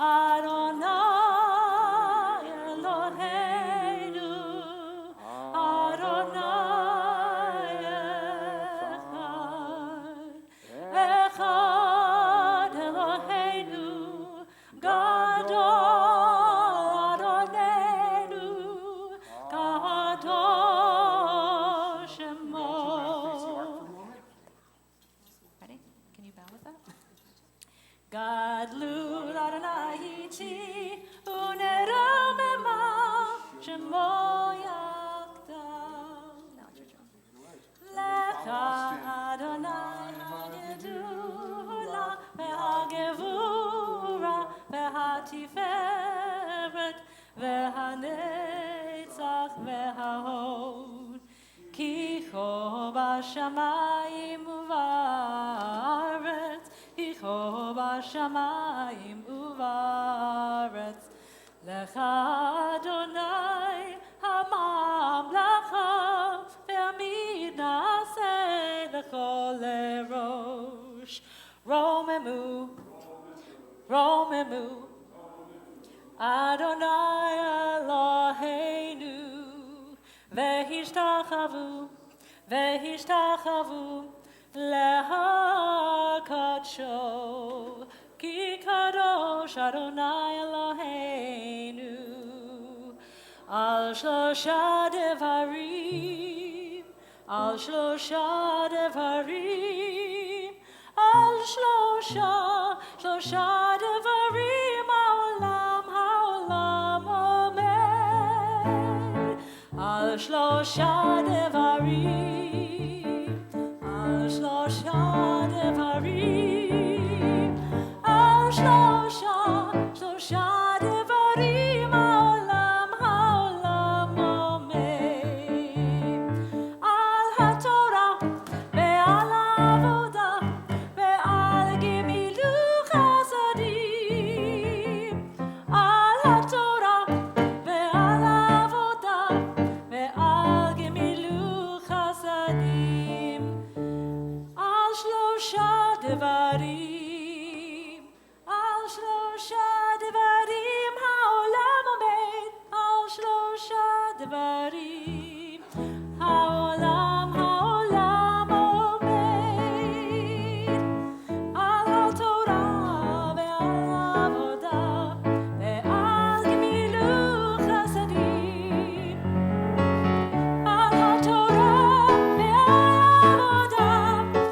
[SPEAKER 10] Adon
[SPEAKER 3] להוד, כי כה בשמיים ובארץ, כי כה בשמיים ובארץ. לך אדוני הממלכה, והעמיד נעשה לכל לראש. רוממו, רוממו, אדוני אלוהינו, והשתחוו, והשתחוו להקדשו, כי קדוש אדוני אלוהינו. על שלושה דברים, על שלושה דברים, על שלושה דברים העולם עומד. על שלושה דברים, על שלושה דברים, על שלושה דברים העולם עומד. על התורה ועל העבודה ועל גמילוך חסדים. על התורה ועל העבודה ועל גמילוך חסדים. על שלושה דברים, על שלושה דברים העולם עומד. על שלושה דברים העולם עומד. על התורה ועל העבודה ועל גמילוך חסדים. על התורה ועל העבודה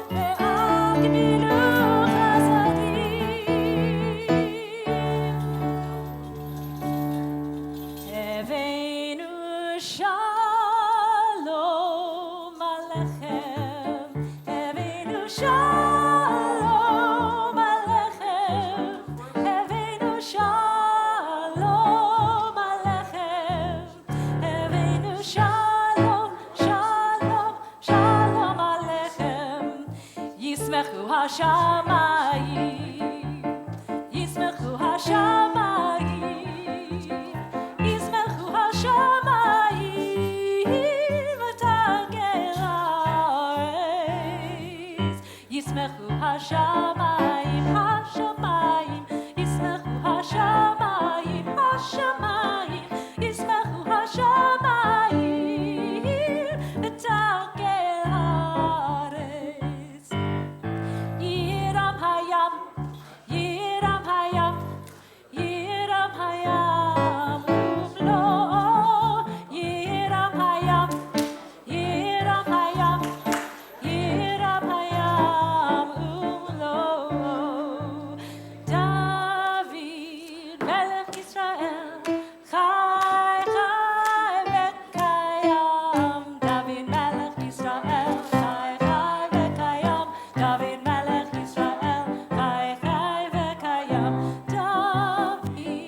[SPEAKER 3] ועל גמילוך חסדים. הבאנו שלום עליכם, הבאנו שלום עליכם, הבאנו שלום עליכם, הבאנו שלום, שלום, שלום עליכם. ישמחו השמיים, ישמחו השמיים, ישמחו השמיים ותגל הארץ. ישמחו השמיים, השמיים, ישמחו השמיים, השמיים, ישמחו השמיים ותגל הארץ. יירם הים, יירם הים, יירם הים ומלואו. יירם הים, יירם הים, יירם הים ומלואו. דוד מלך ישראל חי חי וקיים. דוד מלך ישראל חי חי וקיים. דוד מלך ישראל חי חי וקיים.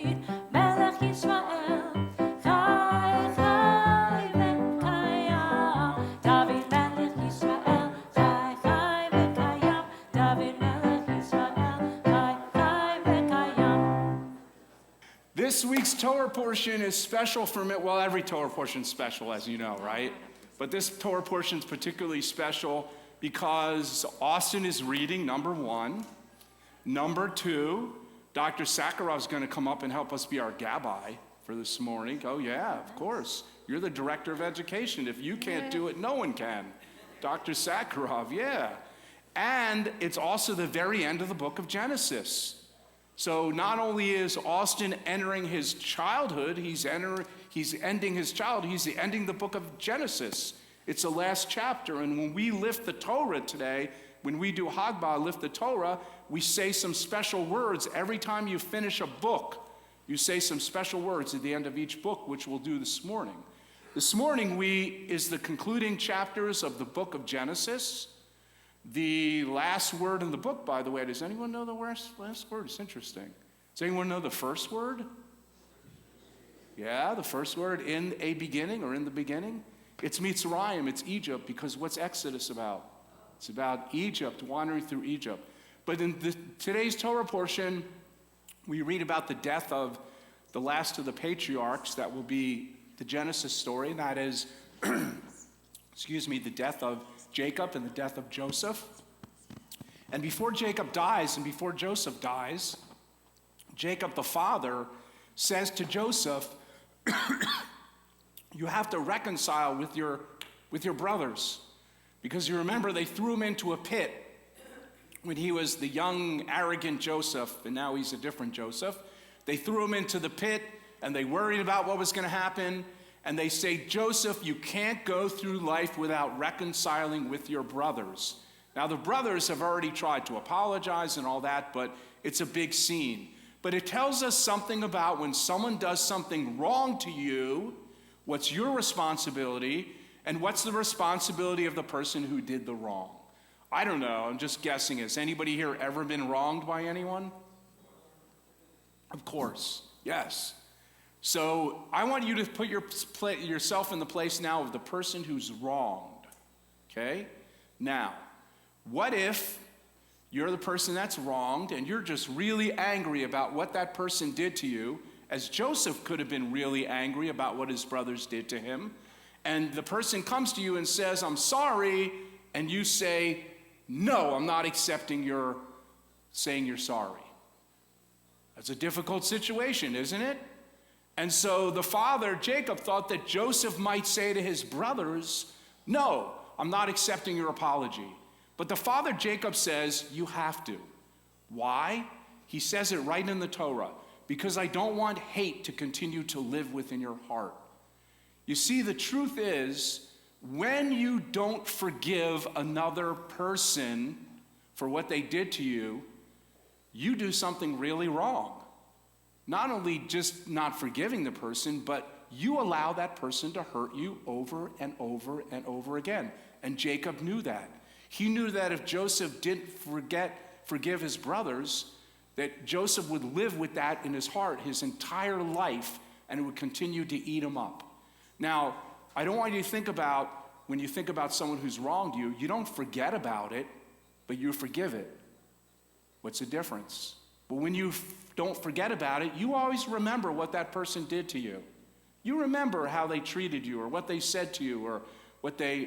[SPEAKER 3] דוד מלך ישראל חי חי וקיים. דוד מלך ישראל חי חי וקיים. דוד מלך ישראל חי חי וקיים.
[SPEAKER 2] This week's Torah portion is special for me. Well, every Torah portion is special, as you know, right? But this Torah portion is particularly special because Austin is reading, number one. Number two, Dr. Sakharov is going to come up and help us be our gabbai for this morning. Oh, yeah, of course. You're the director of education. If you can't do it, no one can. Dr. Sakharov, yeah. And it's also the very end of the book of Genesis. So not only is Austin entering his childhood, he's ending his childhood, he's ending the book of Genesis. It's the last chapter. And when we lift the Torah today, when we do Hagbah, lift the Torah, we say some special words. Every time you finish a book, you say some special words at the end of each book, which we'll do this morning. This morning is the concluding chapters of the book of Genesis. The last word in the book, by the way, does anyone know the last word? It's interesting. Does anyone know the first word? Yeah, the first word, in a beginning or in the beginning. It's Mitzrayim, it's Egypt, because what's Exodus about? It's about Egypt, wandering through Egypt. But in today's Torah portion, we read about the death of the last of the patriarchs. That will be the Genesis story, and that is, the death of Jacob and the death of Joseph. And before Jacob dies and before Joseph dies, Jacob the father says to Joseph, you have to reconcile with your brothers. Because you remember they threw him into a pit when he was the young, arrogant Joseph, and now he's a different Joseph. They threw him into the pit, and they worried about what was going to happen. And they say, Joseph, you can't go through life without reconciling with your brothers. Now, the brothers have already tried to apologize and all that, but it's a big scene. But it tells us something about when someone does something wrong to you, what's your responsibility, and what's the responsibility of the person who did the wrong. I don't know, I'm just guessing. Has anybody here ever been wronged by anyone? Of course, yes. So I want you to put yourself in the place now of the person who's wronged, okay? Now, what if you're the person that's wronged and you're just really angry about what that person did to you, as Joseph could have been really angry about what his brothers did to him, and the person comes to you and says, I'm sorry, and you say, no, I'm not accepting your saying you're sorry. That's a difficult situation, isn't it? And so the father, Jacob, thought that Joseph might say to his brothers, no, I'm not accepting your apology. But the father, Jacob, says, you have to. Why? He says it right in the Torah, because I don't want hate to continue to live within your heart. You see, the truth is, when you don't forgive another person for what they did to you, you do something really wrong. Not only just not forgiving the person, but you allow that person to hurt you over and over and over again. And Jacob knew that. He knew that if Joseph didn't forgive his brothers, that Joseph would live with that in his heart his entire life, and it would continue to eat him up. Now, I don't want you to think about, when you think about someone who's wronged you, you don't forget about it, but you forgive it. What's the difference? But when you don't forget about it, you always remember what that person did to you. You remember how they treated you, or what they said to you, or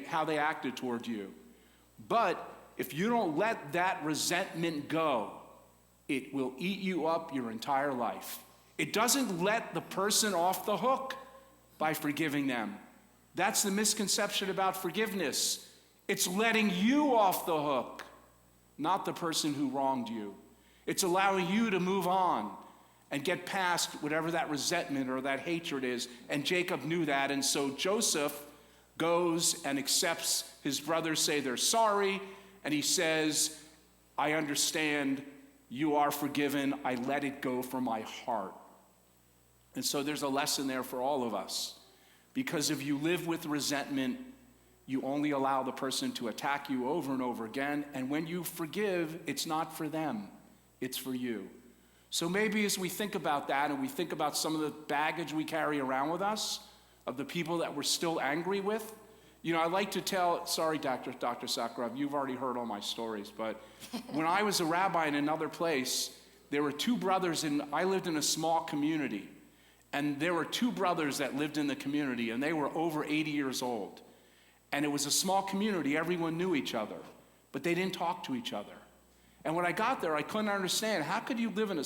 [SPEAKER 2] how they acted toward you. But if you don't let that resentment go, it will eat you up your entire life. It doesn't let the person off the hook by forgiving them. That's the misconception about forgiveness. It's letting you off the hook, not the person who wronged you. It's allowing you to move on and get past whatever that resentment or that hatred is. And Jacob knew that, and so Joseph goes and accepts his brothers say they're sorry, and he says, I understand, you are forgiven, I let it go from my heart. And so there's a lesson there for all of us. Because if you live with resentment, you only allow the person to attack you over and over again, and when you forgive, it's not for them, it's for you. So maybe as we think about that, and we think about some of the baggage we carry around with us, of the people that we're still angry with, I like to tell, sorry, Dr. Sakharov, you've already heard all my stories, but when I was a rabbi in another place, there were two brothers, I lived in a small community, and there were two brothers that lived in the community, and they were over 80 years old. And it was a small community, everyone knew each other, but they didn't talk to each other. And when I got there, I couldn't understand, how could you live in a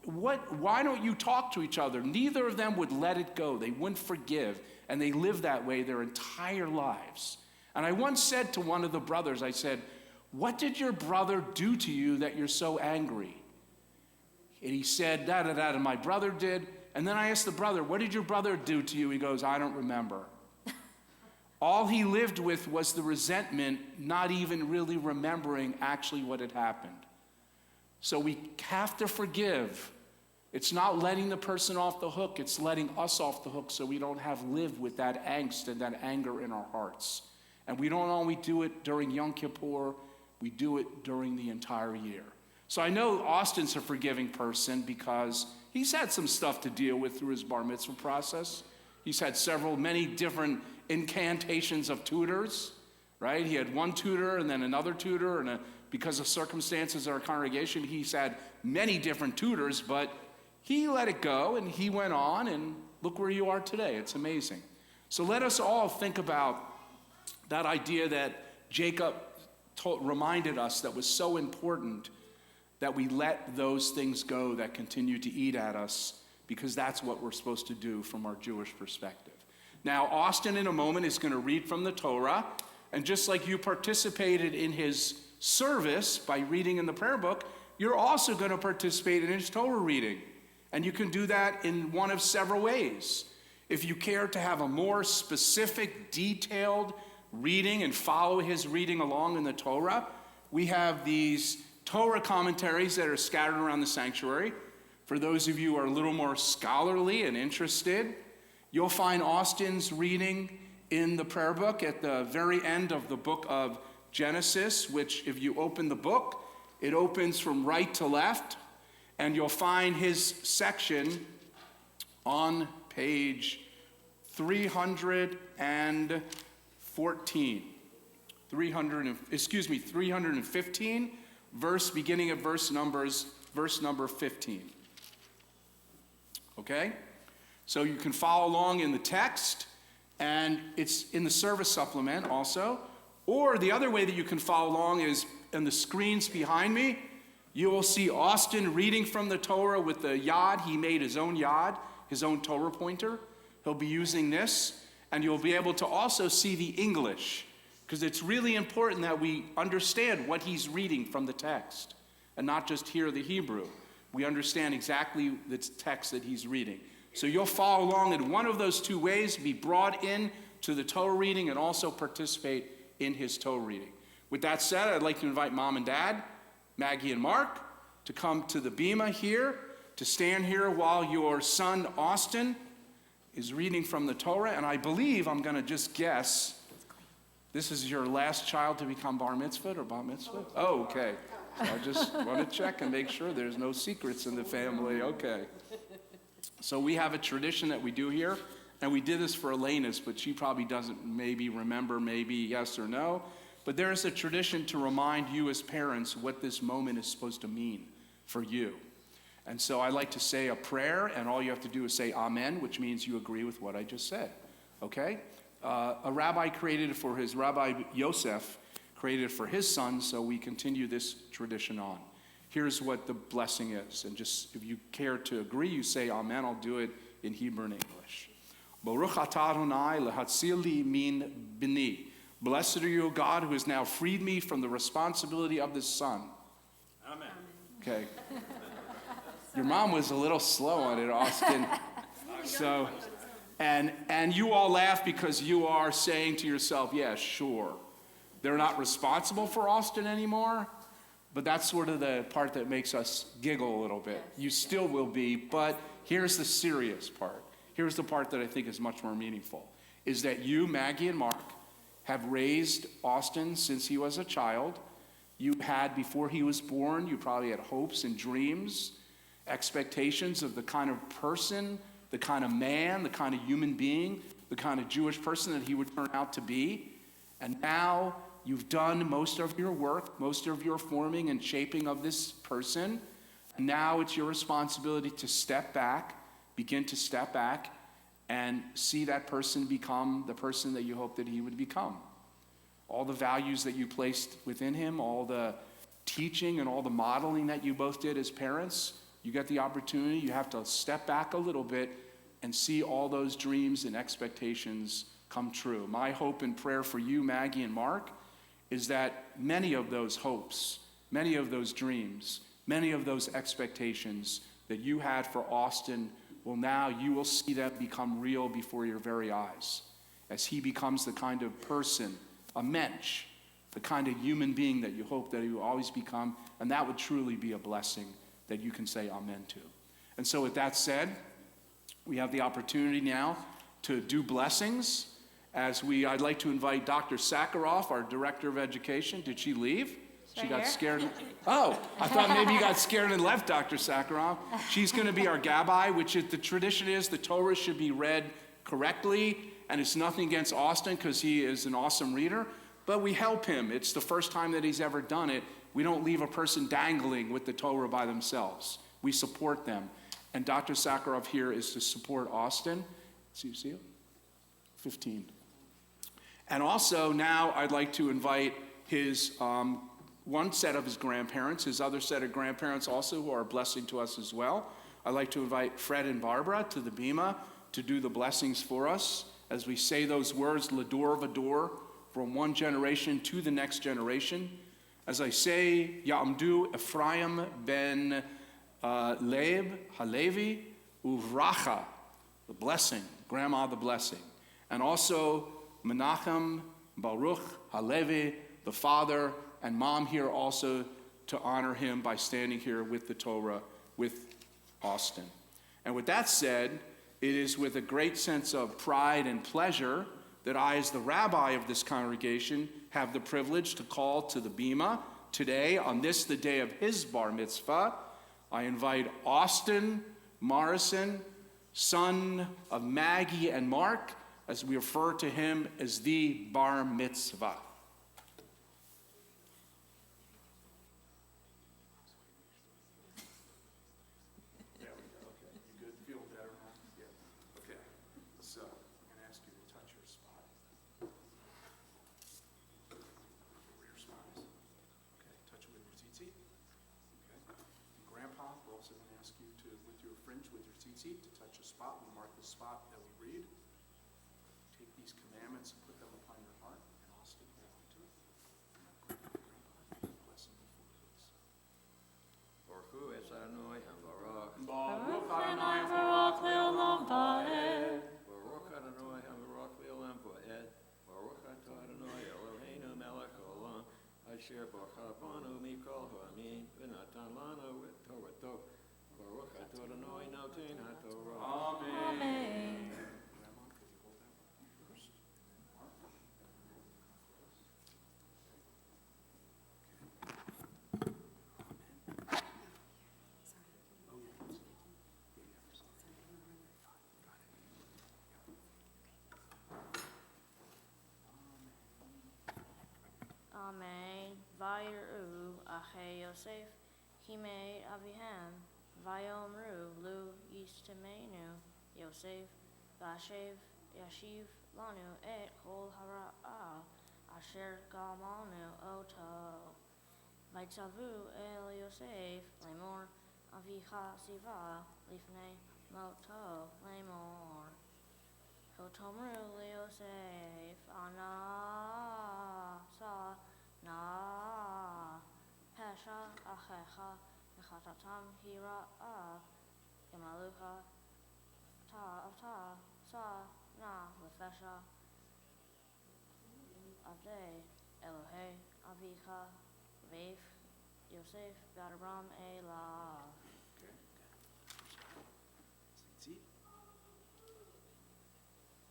[SPEAKER 2] why don't you talk to each other? Neither of them would let it go. They wouldn't forgive, and they lived that way their entire lives. And I once said to one of the brothers, I said, what did your brother do to you that you're so angry? And he said, da-da-da, and my brother did. And then I asked the brother, what did your brother do to you? He goes, I don't remember. All he lived with was the resentment, not even really remembering actually what had happened. So we have to forgive. It's not letting the person off the hook, it's letting us off the hook so we don't live with that angst and that anger in our hearts. And we don't only do it during Yom Kippur, we do it during the entire year. So I know Austin's a forgiving person because He's had some stuff to deal with through his bar mitzvah process. He's had many different incantations of tutors, right? He had one tutor and then another tutor, and because of circumstances in our congregation, he's had many different tutors, but he let it go and he went on, and look where you are today. It's amazing. So let us all think about that idea that Jacob reminded us that was so important, that we let those things go that continue to eat at us, because that's what we're supposed to do from our Jewish perspective. Now, Austin in a moment is going to read from the Torah, and just like you participated in his service by reading in the prayer book, you're also going to participate in his Torah reading. And you can do that in one of several ways. If you care to have a more specific, detailed reading and follow his reading along in the Torah, we have these Torah commentaries that are scattered around the sanctuary. For those of you who are a little more scholarly and interested, you'll find Austin's reading in the prayer book at the very end of the book of Genesis, which if you open the book, it opens from right to left, and you'll find his section on page 315, beginning at verse number 15. Okay? So you can follow along in the text, and it's in the service supplement also. Or the other way that you can follow along is on the screens behind me. You will see Austin reading from the Torah with the yad. He made his own yad, his own Torah pointer. He'll be using this, and you'll be able to also see the English, because it's really important that we understand what he's reading from the text and not just hear the Hebrew. We understand exactly the text that he's reading. So you'll follow along in one of those two ways, be brought in to the Torah reading and also participate in his Torah reading. With that said, I'd like to invite Mom and Dad, Maggie and Mark, to come to the bima here, to stand here while your son Austin is reading from the Torah. And I believe, I'm going to just guess, this is your last child to become bar mitzvah or bar mitzvah? Oh, okay. So I just want to check and make sure there's no secrets in the family. Okay. So we have a tradition that we do here, and we did this for Elena's, but she probably doesn't maybe remember, maybe yes or no. But there is a tradition to remind you as parents what this moment is supposed to mean for you. And so I like to say a prayer, and all you have to do is say amen, which means you agree with what I just said. Okay? A rabbi created it for his, Rabbi Yosef created it for his son, so we continue this tradition on. Here's what the blessing is. And just if you care to agree, you say amen. I'll do it in Hebrew and English. Baruch atah Adonai lehatzili min bini. Blessed are you, O God, who has now freed me from the responsibility of this son. Amen. Okay. Your mom was a little slow on it, Austin. So, and you all laugh because you are saying to yourself, yeah, sure. They're not responsible for Austin anymore, but that's sort of the part that makes us giggle a little bit. You still will be, but here's the serious part. Here's the part that I think is much more meaningful, is that you, Maggie and Mark, have raised Austin since he was a child. You had, before he was born, you probably had hopes and dreams, expectations of the kind of person, the kind of man, the kind of human being, the kind of Jewish person that he would turn out to be. And now you've done most of your work, most of your forming and shaping of this person. And now it's your responsibility to step back, begin to step back, and see that person become the person that you hope that he would become. All the values that you placed within him, all the teaching and all the modeling that you both did as parents, you get the opportunity, you have to step back a little bit and see all those dreams and expectations come true. My hope and prayer for you, Maggie and Mark, is that many of those hopes, many of those dreams, many of those expectations that you had for Austin, well, now you will see them become real before your very eyes as he becomes the kind of person, a mensch, the kind of human being that you hope that he will always become, and that would truly be a blessing that you can say amen to. And so with that said, we have the opportunity now to do blessings. I'd like to invite Dr. Sakharov, our Director of Education. Did she leave? She
[SPEAKER 3] Right
[SPEAKER 2] got
[SPEAKER 3] here?
[SPEAKER 2] scared. Oh, I thought maybe you got scared and left, Dr. Sakharov. She's going to be our gabbai, which is the tradition is the Torah should be read correctly, and it's nothing against Austin because he is an awesome reader, but we help him. It's the first time that he's ever done it. We don't leave a person dangling with the Torah by themselves. We support them. And Dr. Sakharov here is to support Austin. See it? 15. And also now I'd like to invite his one set of his grandparents, his other set of grandparents also who are a blessing to us as well. I'd like to invite Fred and Barbara to the bima to do the blessings for us as we say those words, Lador Vador, from one generation to the next generation. As I say, Ya'amdu Ephraim ben Leib Halevi Uvracha, the blessing, grandma the blessing. And also Menachem Baruch Halevi, the father, and mom here also to honor him by standing here with the Torah, with Austin. And with that said, it is with a great sense of pride and pleasure that I, as the rabbi of this congregation, have the privilege to call to the bima today, on this, the day of his bar mitzvah. I invite Austin Morrison, son of Maggie and Mark, as we refer to him as the bar mitzvah. To touch a spot, we mark the spot that we read. Take these commandments and put them upon your heart, and Austin hold on to it. Bless them before this.
[SPEAKER 10] Baruch es Adonai Baruch.
[SPEAKER 2] Baruch Adonai Baruch Leolam Vaed.
[SPEAKER 10] Baruch Adonai Baruch Leolam Vaed. Baruch atah Adonai Eloheinu melech haolam. Asher baruch banu mikol ha'amin v'natan lanu et Torato. Baruch atah Adonai noten haTorah.
[SPEAKER 3] Amen.
[SPEAKER 2] Grandma, could you hold that first? Mark?
[SPEAKER 4] Amen. Vayiru Ache Yosef, Hime Avihan, Vayomru Lu Yistemenu, Yosef, Vashev, Yashiv, Lanu Et Kol Hara'a, Asher Galmanu Oto. Vaitzavu El Yosef, Lemor, Avicha Siva, Lifne Moto, Lemor. Kotomru Yosef, Ana Sa Na Pesha Achecha, Mechatatam Hira'a, Gemalucha Ta Sa Na Lefesha Avde Elohe Avicha Veif Yosef Gadabram Elav.
[SPEAKER 2] Okay. Tzitzit.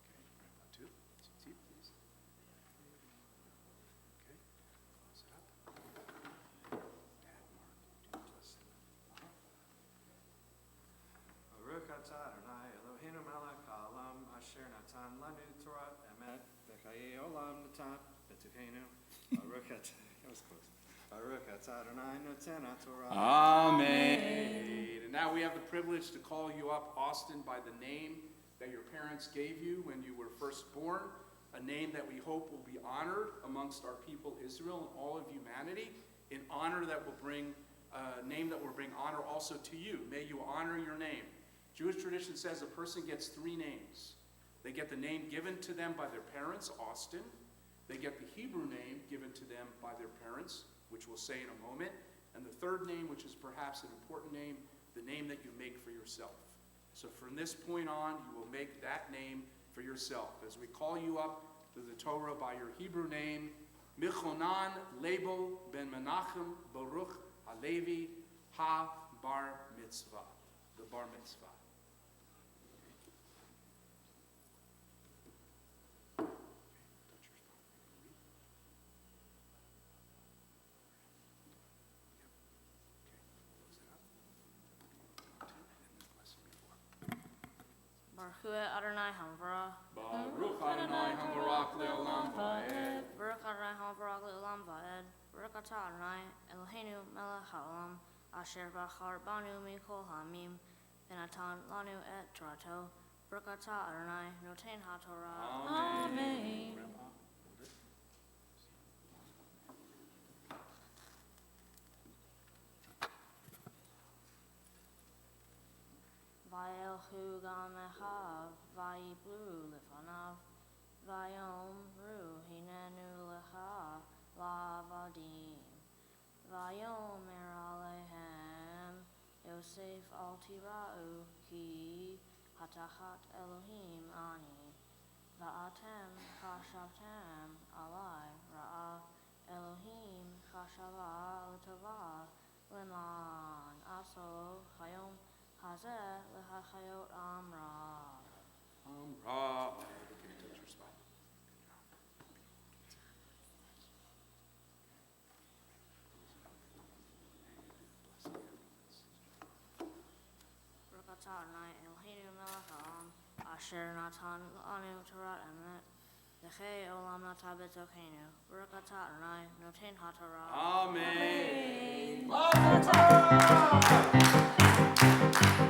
[SPEAKER 2] Okay, Grandpa too. Tzitzit, please. Okay, close it up. Dad, Mark, do bless them.
[SPEAKER 10] Baruch atah Adonai Eloheinu melech haolam. Asher natan lanu Torah emet v'chayei olam natan b'tuchenu. Baruch atah. That was close. Baruch atah Adonai noten haTorah.
[SPEAKER 2] Amen. And now we have the privilege to call you up, Austin, by the name that your parents gave you when you were first born, a name that we hope will be honored amongst our people Israel and all of humanity, in honor that will bring, a name that will bring honor also to you. May you honor your name. Jewish tradition says a person gets 3 names. They get the name given to them by their parents, Austin. They get the Hebrew name given to them by their parents, which we'll say in a moment. And the third name, which is perhaps an important name, the name that you make for yourself. So from this point on, you will make that name for yourself. As we call you up to the Torah by your Hebrew name, Michonan Label ben Menachem Baruch Halevi Ha Bar Mitzvah, the Bar Mitzvah.
[SPEAKER 4] Baruch Adonai Hamvara.
[SPEAKER 2] Baruch Adonai Habarak Le'olam Va'ed.
[SPEAKER 4] Baruch Adonai Hamvara Le'olam Va'ed. Baruch Atah Adonai Eloheinu Melech HaOlam. Asher Bachar Banu Mikol Hamim. V'natan Lanu et Torato. Baruch Atah Adonai Noten HaTorah.
[SPEAKER 3] Amen.
[SPEAKER 4] Vayelchu gamechav, vayiblu lefanav, vayomru hinenu lecha lavadim, vayomer alehem, Yosef al tira'u ki hatachat Elohim ani, va'atem chashavtem alai ra'a Elohim chashava l'tova leman aso chayom Hazeh lehachayot amra. Baruch atah Adonai Eloheinu melech haolam, asher natan lanu Torah emet, v'chei olam nata b'tokeinu. Baruch atah Adonai noten haTorah.
[SPEAKER 2] Amen.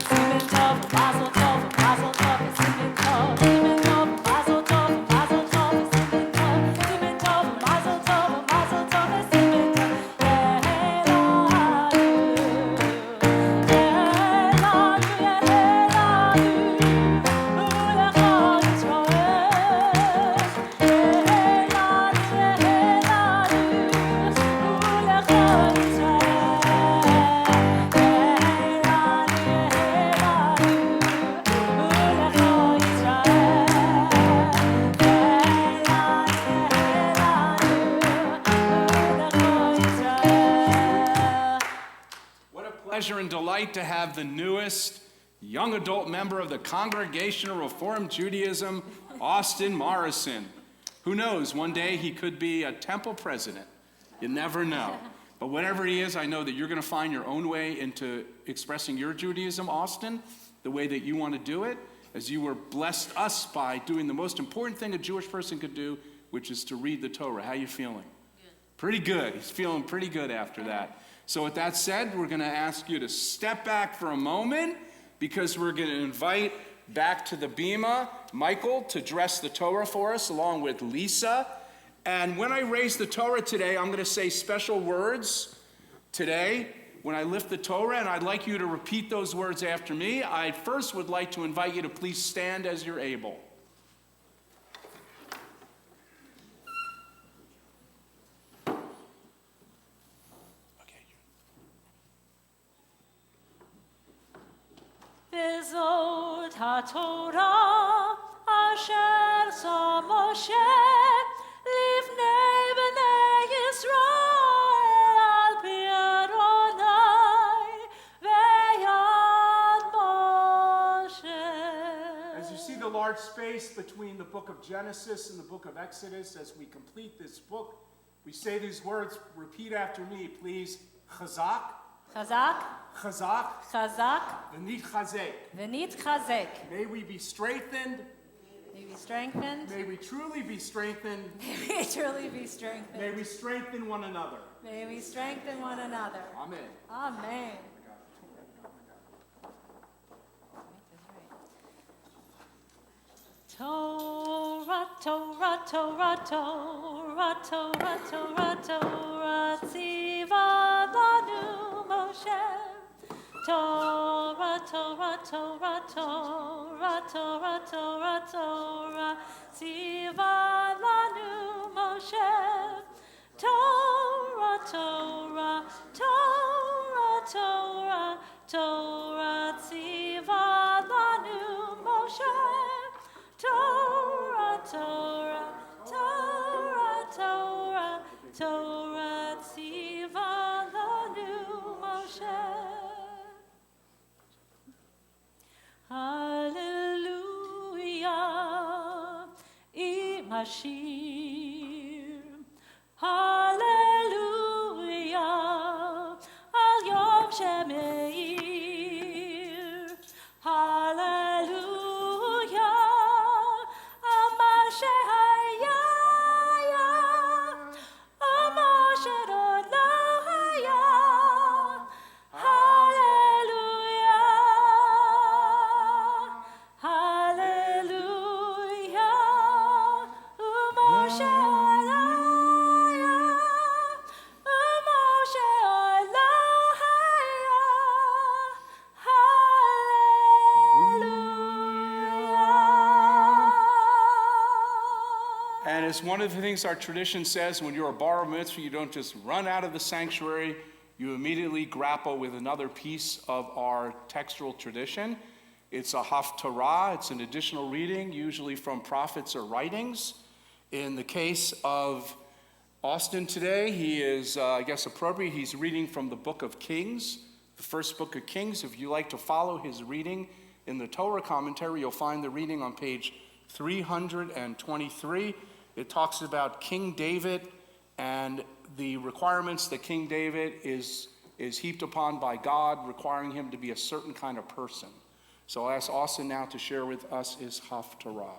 [SPEAKER 3] Simen tov, mazel tov, mazel tov, simen tov. Simen tov, mazel tov, mazel tov, simen tov. Simen tov, mazel tov, mazel tov, simen tov.
[SPEAKER 2] Pleasure and delight to have the newest young adult member of the Congregation of Reformed Judaism, Austin Morrison. Who knows, one day he could be a temple president. You never know. But whatever he is, I know that you're going to find your own way into expressing your Judaism, Austin, the way that you want to do it, as you were blessed us by doing the most important thing a Jewish person could do, which is to read the Torah. How you feeling? Good. Pretty good. He's feeling pretty good after that. So with that said, we're going to ask you to step back for a moment because we're going to invite back to the bima Michael to dress the Torah for us along with Lisa. And when I raise the Torah today, I'm going to say special words today when I lift the Torah, and I'd like you to repeat those words after me. I first would like to invite you to please stand as you're able.
[SPEAKER 3] Bezot HaTorah asher sa Moshe lifnei bnei Yisrael al pi Adonai ve'yad Moshe.
[SPEAKER 11] As you see the large space between the book of Genesis and the book of Exodus, as we complete this book, we say these words, repeat after me, please. Chazak.
[SPEAKER 3] Chazak.
[SPEAKER 11] Chazak.
[SPEAKER 3] Chazak.
[SPEAKER 11] V'nit chazek.
[SPEAKER 3] V'nit chazek.
[SPEAKER 11] May we be strengthened.
[SPEAKER 3] May we strengthened.
[SPEAKER 11] May we truly be strengthened.
[SPEAKER 3] May we truly be strengthened.
[SPEAKER 11] May we strengthen one another.
[SPEAKER 3] May we strengthen one another.
[SPEAKER 11] Amen.
[SPEAKER 3] Amen. Torah, Torah, Torah, Torah, Torah, Torah, Torah, tziva lanu Moshe. Torah, Torah, Torah, Torah, Torah, Torah, Torah, tziva lanu Moshe. Torah, Torah, Torah, Torah, Torah, tziva lanu Moshe. Torah, Torah, Torah, Torah, Torah, tziva lanu Moshe. Hallelujah, im Hashir. Hallelujah, al Yom Shemeir. Hallelujah.
[SPEAKER 2] as one of the things our tradition says, when you're a bar mitzvah, you don't just run out of the sanctuary, you immediately grapple with another piece of our textual tradition. It's a haftarah, it's an additional reading, usually from prophets or writings. In the case of Austin today, he is, I guess appropriate, he's reading from the book of Kings, the first book of Kings. If you like to follow his reading in the Torah commentary, you'll find the reading on page 323. It talks about King David and the requirements that King David is heaped upon by God, requiring him to be a certain kind of person. So I'll ask Austin now to share with us his haftarah.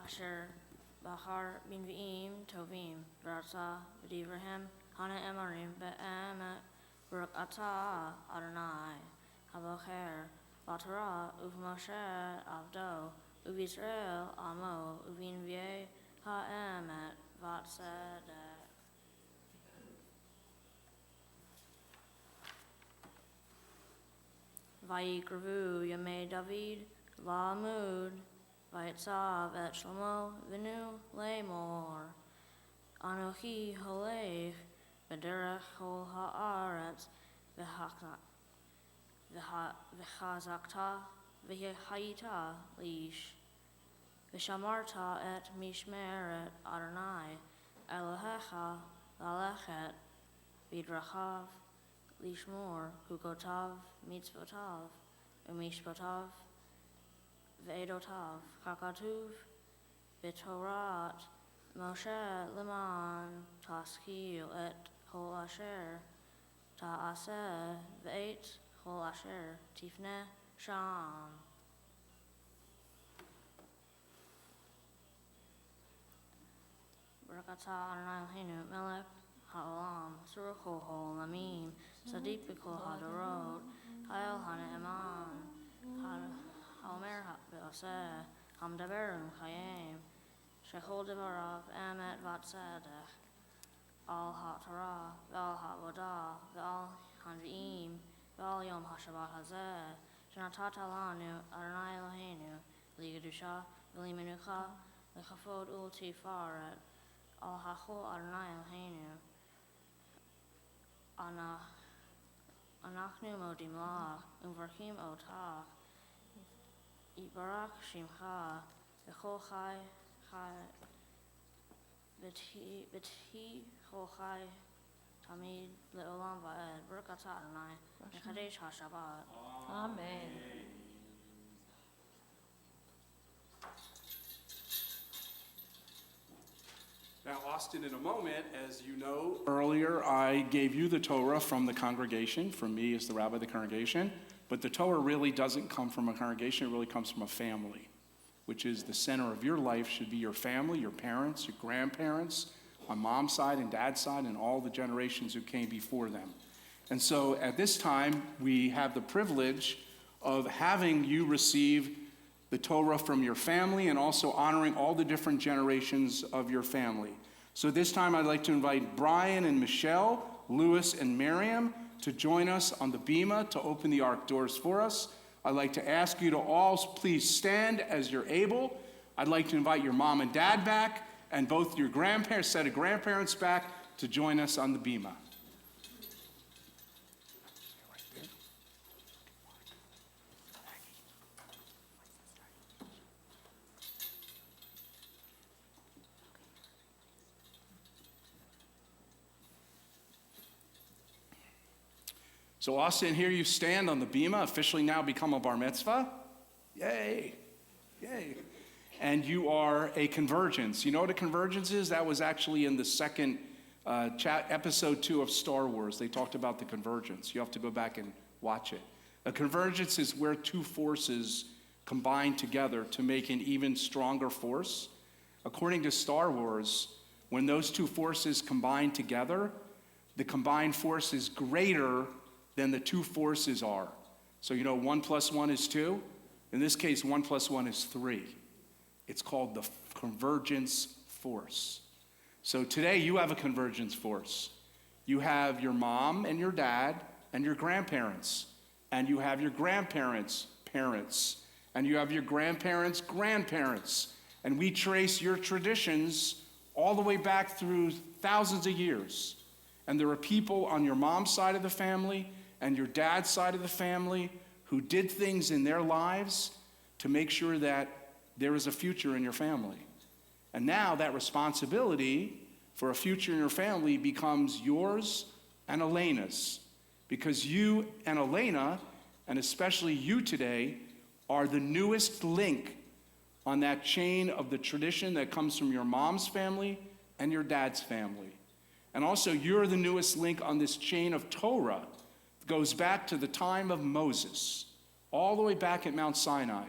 [SPEAKER 4] Asher Bahar bin V'im Tovim Ratza V'divrahim Hana Emarim Be'emet Baruch Atah Adonai Habocher Batara Uv Moshe Avdo Uv Yisrael Amo Uvin V'yeh Ha'emet Vatsedek. Vayikrevu Yamei David Va'amud Vayitzav et Shlomo V'nu Lemor Anochi Holech B'derech Hol Ha'aretz V'chazakta V'hayita Lish V'shamarta et Mishmeret Adonai Elohecha Lalechet V'drachav Lishmor Hukotav Mitzvotav U'mishpotav Ve'edotav Kakatuv B'Torat Moshe Leman Taskil et Kol Asher Ta'aseh Ve'et Kol Asher Tifneh Sham. Barakatah Adonai Eloheinu Melech Ha'olam Surah Kol Ha'olamim Sadiq B'Kol Hadorot Hayel HaNe'eman Haomer Be'aseh Hamdaber Chayim Shechol Devarav Emet Vatsedech Al HaTorah Ve'al HaVodah Ve'al Hanvi'im Ve'al Yom HaShabbat Hazeh Shnatat Lanu Adonai Eloheinu Li'Kedusha V'Li'Menucha L'Chafod U'Tifaret Al Hachol Adonai Eloheinu Anachnu Modim Lach U'Varchim Otach Yibarach Shimcha V'chol Chai V'ti Chol Chai Tamid Le'olam Va'ed Barakatah Adonai Mekadesh HaShabbat.
[SPEAKER 3] Amen.
[SPEAKER 2] Now, Austin, in a moment, as you know, earlier I gave you the Torah from the congregation, from me as the rabbi of the congregation, but the Torah really doesn't come from a congregation, it really comes from a family, which is the center of your life should be your family, your parents, your grandparents, on mom's side and dad's side, and all the generations who came before them. And so at this time, we have the privilege of having you receive the Torah from your family and also honoring all the different generations of your family. So this time I'd like to invite Brian and Michelle, Lewis and Miriam to join us on the bima to open the ark doors for us. I'd like to ask you to all please stand as you're able. I'd like to invite your mom and dad back and both your grandparents, set of grandparents back to join us on the bima. So Austin, here you stand on the bima, officially now become a bar mitzvah. Yay, yay. And you are a convergence. You know what a convergence is? That was actually in the second episode 2 of Star Wars. They talked about the convergence. You have to go back and watch it. A convergence is where two forces combine together to make an even stronger force. According to Star Wars, when those two forces combine together, the combined force is greater than the two forces are. So 1 + 1 is 2. In this case, 1 + 1 is 3. It's called the convergence force. So today you have a convergence force. You have your mom and your dad and your grandparents, and you have your grandparents' parents, and you have your grandparents' grandparents, and we trace your traditions all the way back through thousands of years. And there are people on your mom's side of the family and your dad's side of the family who did things in their lives to make sure that there is a future in your family. And now that responsibility for a future in your family becomes yours and Elena's, because you and Elena, and especially you today, are the newest link on that chain of the tradition that comes from your mom's family and your dad's family. And also, you're the newest link on this chain of Torah. It goes back to the time of Moses, all the way back at Mount Sinai.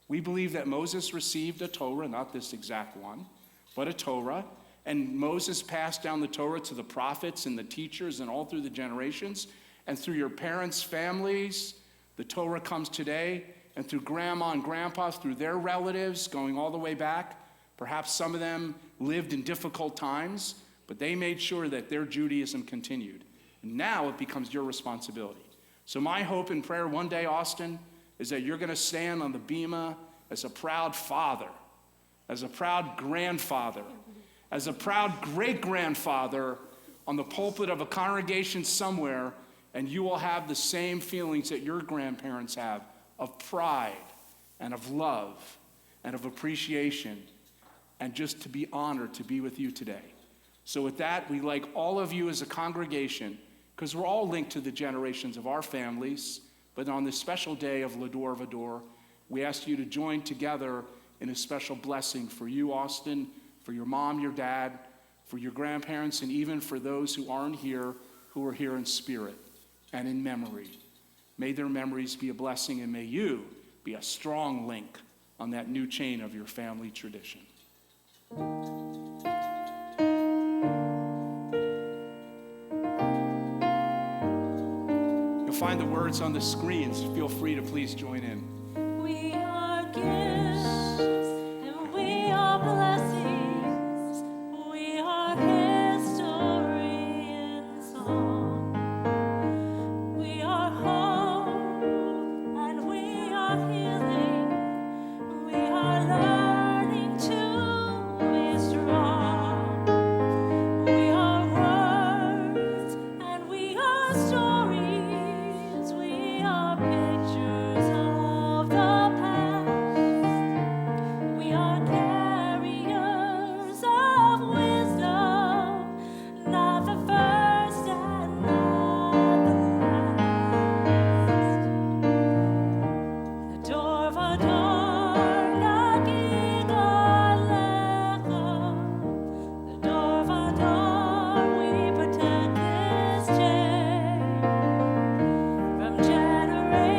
[SPEAKER 2] We believe that Moses received a Torah, not this exact one, but a Torah, and Moses passed down the Torah to the prophets and the teachers and all through the generations. And through your parents' families, the Torah comes today, and through grandma and grandpa, through their relatives, going all the way back. Perhaps some of them lived in difficult times, but they made sure that their Judaism continued. And now it becomes your responsibility. So my hope and prayer one day, Austin, is that you're going to stand on the bema as a proud father, as a proud grandfather, as a proud great-grandfather on the pulpit of a congregation somewhere, and you will have the same feelings that your grandparents have of pride and of love and of appreciation, and just to be honored to be with you today. So with that, we like all of you as a congregation, because we're all linked to the generations of our families, but on this special day of L'Ador Vador, we ask you to join together in a special blessing for you, Austin, for your mom, your dad, for your grandparents, and even for those who aren't here, who are here in spirit and in memory. May their memories be a blessing, and may you be a strong link on that new chain of your family tradition. You'll find the words on the screens. Feel free to please join in.
[SPEAKER 3] We are gifts and we are blessings. We are history in song. We are hope and we are healing. We are learning to be strong. We are words and we are stories. We are pictures of the past. We are carriers of wisdom, not the first and not the last. Ador Vador, Nagid Alecha. Ador Vador, we protect this chain from generation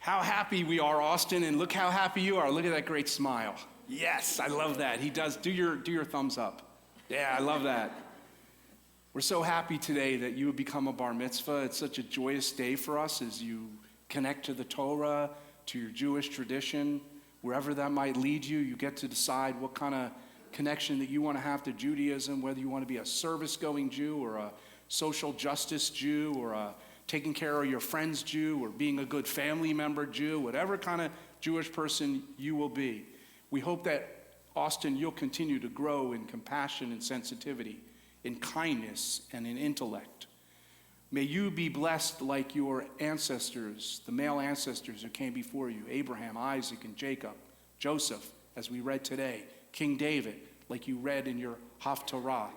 [SPEAKER 2] How happy we are, Austin, and look how happy you are. Look at that great smile. Yes, I love that. He does. Do your thumbs up. Yeah, I love that. We're so happy today that you have become a bar mitzvah. It's such a joyous day for us as you connect to the Torah, to your Jewish tradition. Wherever that might lead you, you get to decide what kind of connection that you want to have to Judaism, whether you want to be a service-going Jew or a social justice Jew or a taking care of your friend's Jew or being a good family member Jew, whatever kind of Jewish person you will be. We hope that, Austin, you'll continue to grow in compassion and sensitivity, in kindness and in intellect. May you be blessed like your ancestors, the male ancestors who came before you, Abraham, Isaac, and Jacob, Joseph, as we read today, King David, like you read in your Haftarah.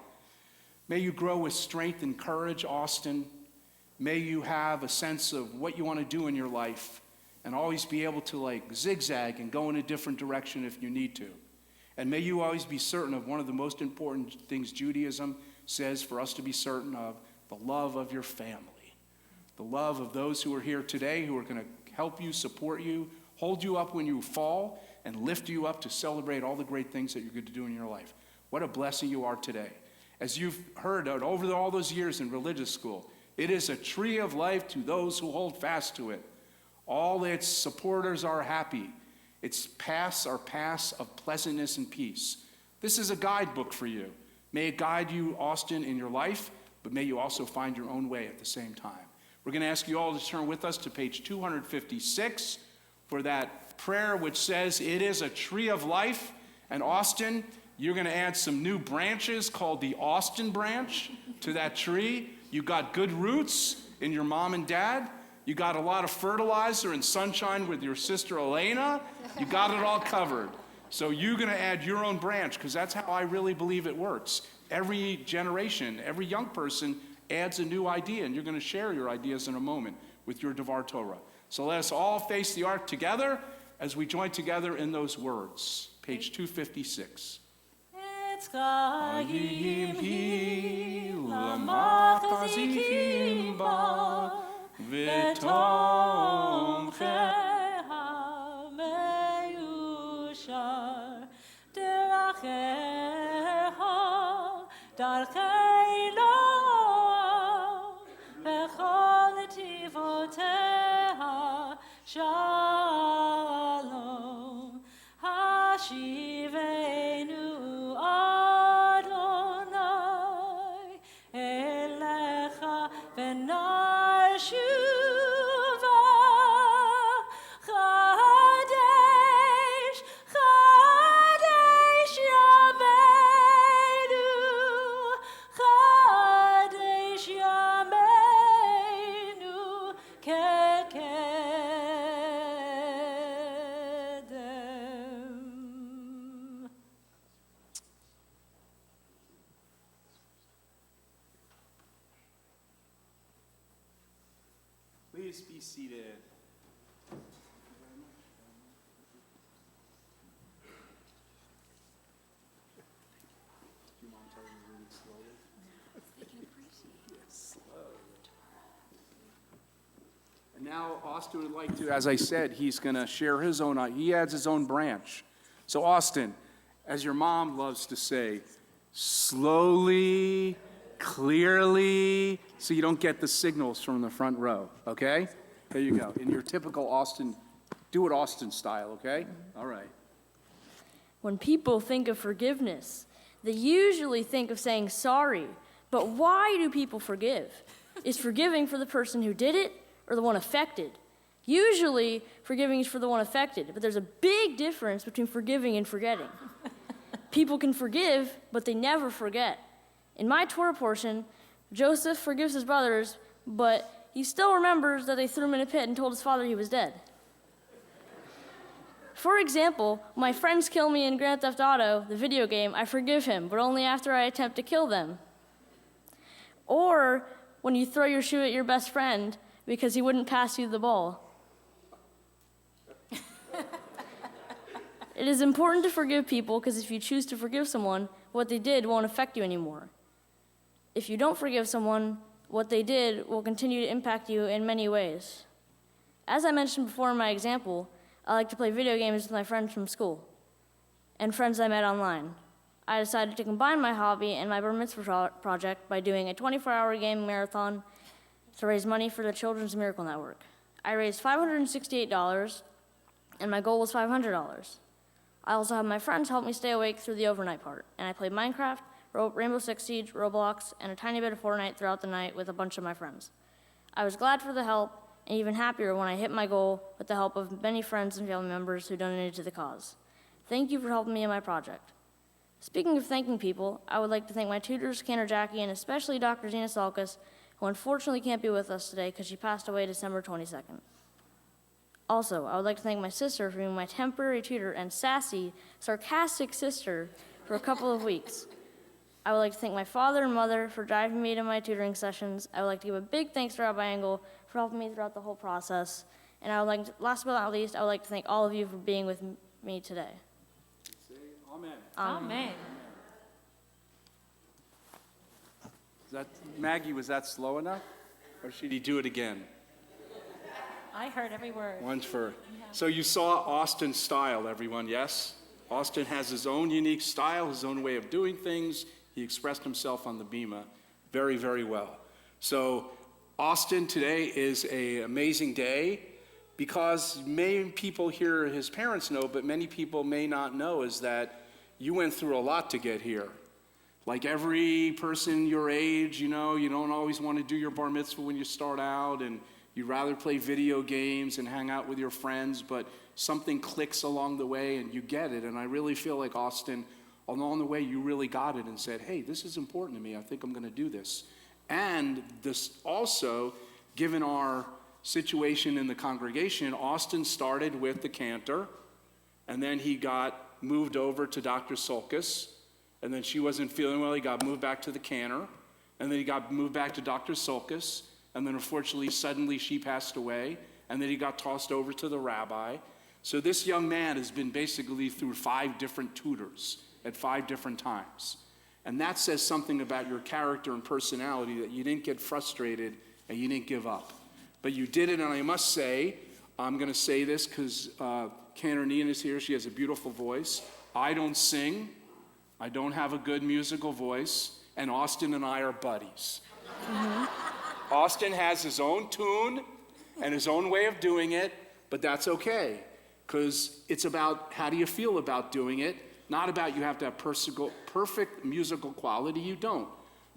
[SPEAKER 2] May you grow with strength and courage, Austin. May you have a sense of what you want to do in your life and always be able to zigzag and go in a different direction if you need to. And may you always be certain of one of the most important things Judaism says for us to be certain of, the love of your family. The love of those who are here today who are going to help you, support you, hold you up when you fall, and lift you up to celebrate all the great things that you're going to do in your life. What a blessing you are today. As you've heard over all those years in religious school, it is a tree of life to those who hold fast to it. All its supporters are happy. Its paths are paths of pleasantness and peace. This is a guidebook for you. May it guide you, Austin, in your life, but may you also find your own way at the same time. We're going to ask you all to turn with us to page 256 for that prayer which says, it is a tree of life. And Austin, you're going to add some new branches called the Austin branch to that tree. You got good roots in your mom and dad. You got a lot of fertilizer and sunshine with your sister Elena. You got it all covered. So you're going to add your own branch, because that's how I really believe it works. Every generation, every young person adds a new idea, and you're going to share your ideas in a moment with your Devar Torah. So let us all face the ark together as we join together in those words. Page 256.
[SPEAKER 3] It's Chaim hi lamachzikim ba v'tomcheha meyushar deracheha darchei noam v'chol netivoteha shalom hashivenu Adonai elecha v'nashuva chadesh chadesh yameinu chadesh yameinu kekedem.
[SPEAKER 11] Please be seated. Do you mind telling me to read it slowly? Yes, slow. And now Austin would like to, as I said, he's going to share his own, he adds his own branch. So Austin, as your mom loves to say, slowly, clearly, so you don't get the signals from the front row, okay? There you go. In your typical Austin, do it Austin style, okay? All right.
[SPEAKER 4] When people think of forgiveness, they usually think of saying sorry. But why do people forgive? Is forgiving for the person who did it or the one affected? Usually, forgiving is for the one affected, but there's a big difference between forgiving and forgetting. People can forgive, but they never forget. In my Torah portion, Joseph forgives his brothers, but he still remembers that they threw him in a pit and told his father he was dead. For example, when my friends kill me in Grand Theft Auto, the video game, I forgive him, but only after I attempt to kill them. Or when you throw your shoe at your best friend because he wouldn't pass you the ball. It is important to forgive people because if you choose to forgive someone, what they did won't affect you anymore. If you don't forgive someone, what they did will continue to impact you in many ways. As I mentioned before in my example, I like to play video games with my friends from school and friends I met online. I decided to combine my hobby and my bar mitzvah project by doing a 24-hour game marathon to raise money for the Children's Miracle Network. I raised $568, and my goal was $500. I also had my friends help me stay awake through the overnight part, and I played Minecraft, Rainbow Six Siege, Roblox, and a tiny bit of Fortnite throughout the night with a bunch of my friends. I was glad for the help, and even happier when I hit my goal with the help of many friends and family members who donated to the cause. Thank you for helping me in my project. Speaking of thanking people, I would like to thank my tutors, Cantor Jackie, and especially Dr. Zena Salkas, who unfortunately can't be with us today because she passed away December 22nd. Also, I would like to thank my sister for being my temporary tutor and sassy, sarcastic sister for a couple of weeks. I would like to thank my father and mother for driving me to my tutoring sessions. I would like to give a big thanks to Rabbi Engel for helping me throughout the whole process. And I would like to, last but not least, I would like to thank all of you for being with me today.
[SPEAKER 11] Say amen.
[SPEAKER 3] Amen.
[SPEAKER 2] Maggie, was that slow enough? Or should he do it again?
[SPEAKER 3] I heard every word.
[SPEAKER 2] Once for. So you saw Austin's style, everyone, yes? Austin has his own unique style, his own way of doing things. He expressed himself on the Bima very, very well. So Austin, today is an amazing day because many people here, his parents know, but many people may not know, is that you went through a lot to get here. Like every person your age, you don't always want to do your bar mitzvah when you start out, and you'd rather play video games and hang out with your friends, but something clicks along the way and you get it. And I really feel like Austin, along the way, you really got it and said, hey, this is important to me. I think I'm going to do this. And this also, given our situation in the congregation, Austin started with the cantor, and then he got moved over to Dr. Solkis, and then she wasn't feeling well. He got moved back to the cantor, and then he got moved back to Dr. Solkis, and then unfortunately, suddenly she passed away, and then he got tossed over to the rabbi. So this young man has been basically through 5 different tutors at 5 different times. And that says something about your character and personality, that you didn't get frustrated and you didn't give up. But you did it, and I must say, I'm going to say this because Cantor Nian is here. She has a beautiful voice. I don't sing. I don't have a good musical voice. And Austin and I are buddies. Mm-hmm. Austin has his own tune and his own way of doing it, but that's okay, because it's about how do you feel about doing it, not about you have to have perfect musical quality. You don't.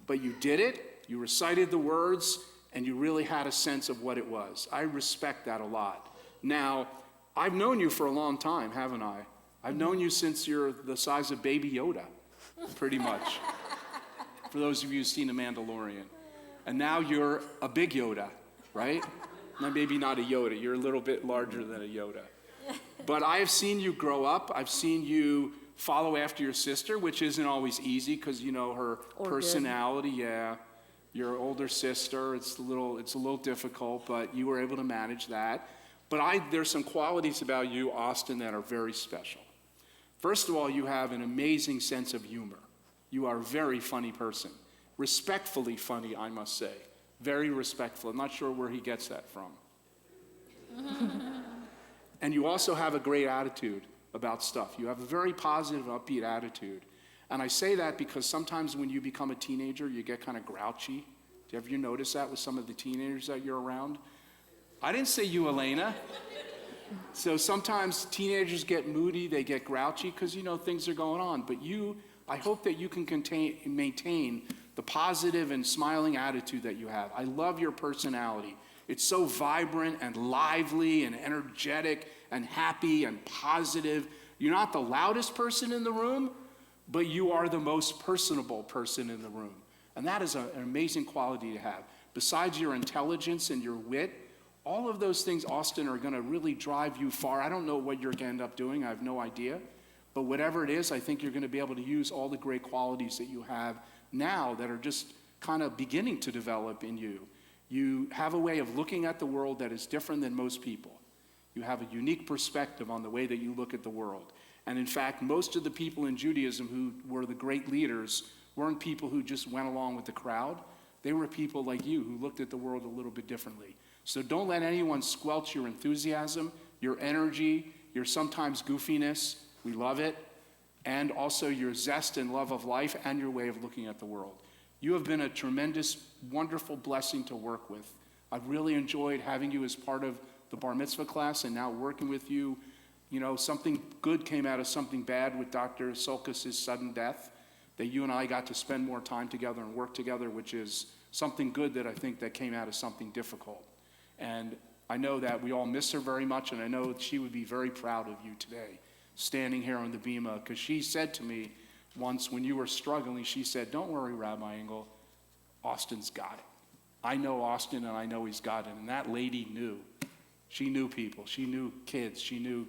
[SPEAKER 2] But you did it, you recited the words, and you really had a sense of what it was. I respect that a lot. Now, I've known you for a long time, haven't I? I've known you since you're the size of Baby Yoda, pretty much. For those of you who've seen The Mandalorian. And now you're a big Yoda, right? Now, maybe not a Yoda. You're a little bit larger than a Yoda. But I have seen you grow up. I've seen you follow after your sister, which isn't always easy because you know her personality. Yeah, your older sister. It's a little difficult, but you were able to manage that. But there's some qualities about you, Austin, that are very special. First of all, you have an amazing sense of humor. You are a very funny person. Respectfully funny, I must say. Very respectful. I'm not sure where he gets that from. And you also have a great attitude about stuff. You have a very positive, upbeat attitude. And I say that because sometimes when you become a teenager, you get kind of grouchy. Do you ever notice that with some of the teenagers that you're around? I didn't say you, Elena. So sometimes teenagers get moody, they get grouchy because, things are going on. But I hope that you can maintain the positive and smiling attitude that you have. I love your personality. It's so vibrant and lively and energetic and happy and positive. You're not the loudest person in the room, but you are the most personable person in the room. And that is an amazing quality to have. Besides your intelligence and your wit, all of those things, Austin, are going to really drive you far. I don't know what you're going to end up doing. I have no idea. But whatever it is, I think you're going to be able to use all the great qualities that you have now that are just kind of beginning to develop in you. You have a way of looking at the world that is different than most people. You have a unique perspective on the way that you look at the world. And in fact, most of the people in Judaism who were the great leaders weren't people who just went along with the crowd. They were people like you who looked at the world a little bit differently. So don't let anyone squelch your enthusiasm, your energy, your sometimes goofiness. We love it. And also your zest and love of life and your way of looking at the world. You have been a tremendous, wonderful blessing to work with. I've really enjoyed having you as part of the bar mitzvah class and now working with you. You know, something good came out of something bad with Dr. Solkis' sudden death, that you and I got to spend more time together and work together, which is something good that I think that came out of something difficult. And I know that we all miss her very much, and I know she would be very proud of you today, standing here on the bima, because she said to me once when you were struggling, she said, "Don't worry, Rabbi Engel, Austin's got it. I know Austin, and I know he's got it." And that lady knew. She knew people. She knew kids. She knew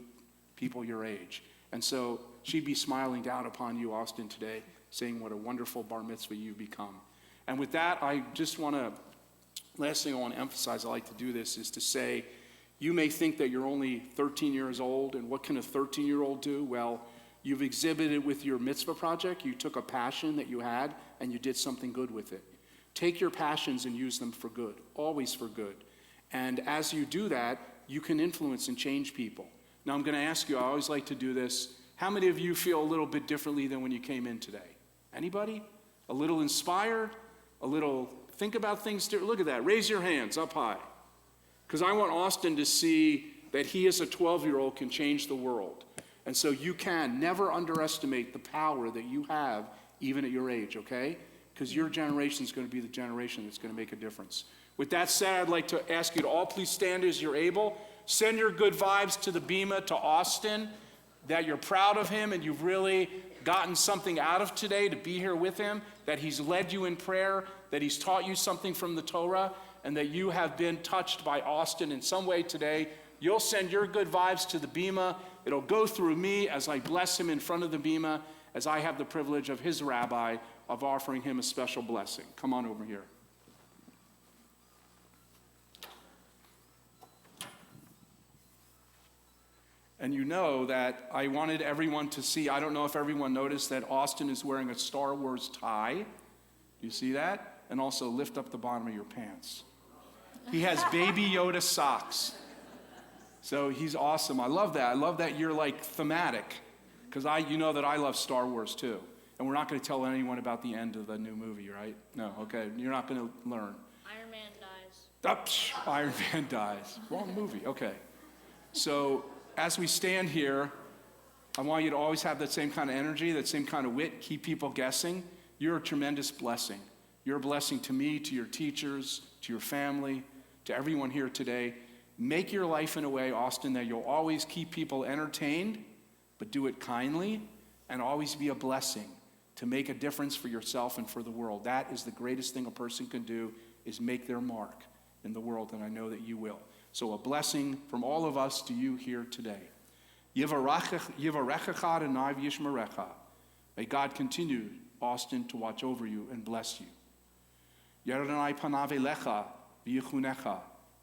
[SPEAKER 2] people your age. And so she'd be smiling down upon you, Austin, today, saying what a wonderful bar mitzvah you've become. And with that, I just want to, last thing I want to emphasize, I like to do this, is to say, you may think that you're only 13 years old, and what can a 13-year-old do? Well, you've exhibited with your mitzvah project. You took a passion that you had, and you did something good with it. Take your passions and use them for good, always for good. And as you do that, you can influence and change people. Now, I'm going to ask you, I always like to do this, how many of you feel a little bit differently than when you came in today? Anybody? A little inspired? A little think about things? Look at that. Raise your hands up high. Because I want Austin to see that he as a 12-year-old can change the world. And so you can never underestimate the power that you have even at your age, okay? Because your generation is going to be the generation that's going to make a difference. With that said, I'd like to ask you to all please stand as you're able. Send your good vibes to the bima, to Austin, that you're proud of him and you've really gotten something out of today to be here with him, that he's led you in prayer, that he's taught you something from the Torah, and that you have been touched by Austin in some way today. You'll send your good vibes to the bima. It'll go through me as I bless him in front of the bima, as I have the privilege of his rabbi of offering him a special blessing. Come on over here. And you know that I wanted everyone to see, I don't know if everyone noticed that Austin is wearing a Star Wars tie. Do you see that? And also lift up the bottom of your pants. He has Baby Yoda socks. So he's awesome. I love that. I love that you're like thematic. Because you know that I love Star Wars too. And we're not going to tell anyone about the end of the new movie, right? No, okay. You're not going to learn.
[SPEAKER 4] Iron Man dies.
[SPEAKER 2] Iron Man dies. Wrong movie. Okay. So as we stand here, I want you to always have that same kind of energy, that same kind of wit, keep people guessing. You're a tremendous blessing. You're a blessing to me, to your teachers, to your family, to everyone here today. Make your life in a way, Austin, that you'll always keep people entertained, but do it kindly, and always be a blessing to make a difference for yourself and for the world. That is the greatest thing a person can do, is make their mark in the world, and I know that you will. So a blessing from all of us to you here today. Yivarechecha Adonai v'yishmerecha. May God continue, Austin, to watch over you and bless you. Yaradonai panav elecha v'yichunecha.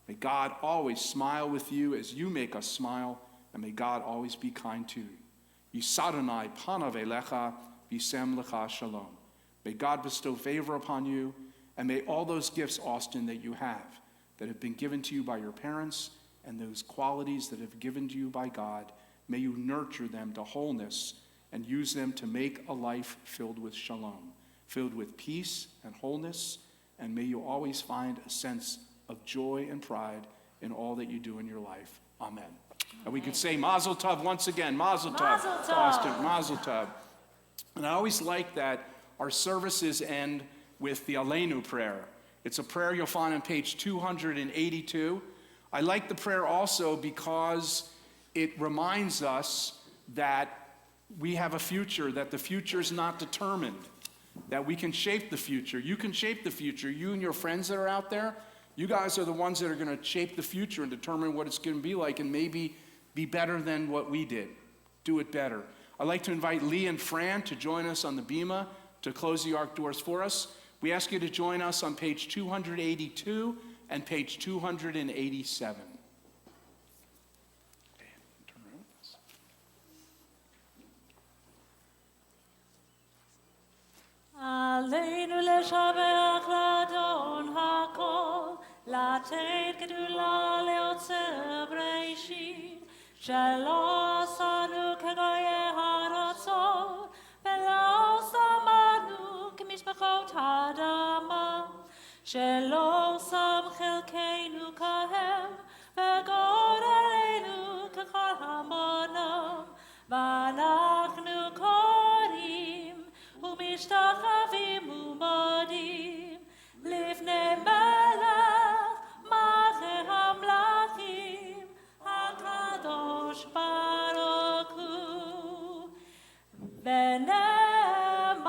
[SPEAKER 2] May God always smile with you as you make us smile, and may God always be kind to you. Yisadonai panav elecha v'yisem lecha shalom. May God bestow favor upon you, and may all those gifts, Austin, that you have been given to you by your parents, and those qualities that have been given to you by God, may you nurture them to wholeness and use them to make a life filled with shalom, filled with peace and wholeness, and may you always find a sense of joy and pride in all that you do in your life. Amen. And we could say Mazel Tov once again. Mazel Tov.
[SPEAKER 3] Mazel Tov.
[SPEAKER 2] Austin, Mazel Tov. And I always like that our services end with the Aleinu prayer. It's a prayer you'll find on page 282. I like the prayer also because it reminds us that we have a future, that the future is not determined, that we can shape the future. You can shape the future. You and your friends that are out there, you guys are the ones that are going to shape the future and determine what it's going to be like and maybe be better than what we did. Do it better. I'd like to invite Lee and Fran to join us on the bima to close the ark doors for us. We ask you to join us on page 282 and page 287.
[SPEAKER 3] Aleinu leshabeach l'Adon hakol, latet gedula שלא שנו כגויי הארצות, ולא שמנו כמשפחות האדמה, שלא שם חלקנו כהם, וגורלנו ככל המונם, ואנחנו קוראים ומשתחווים ומודים לפני מלך מלכי המלכים, הקדוש ברוך הוא. ונאמר,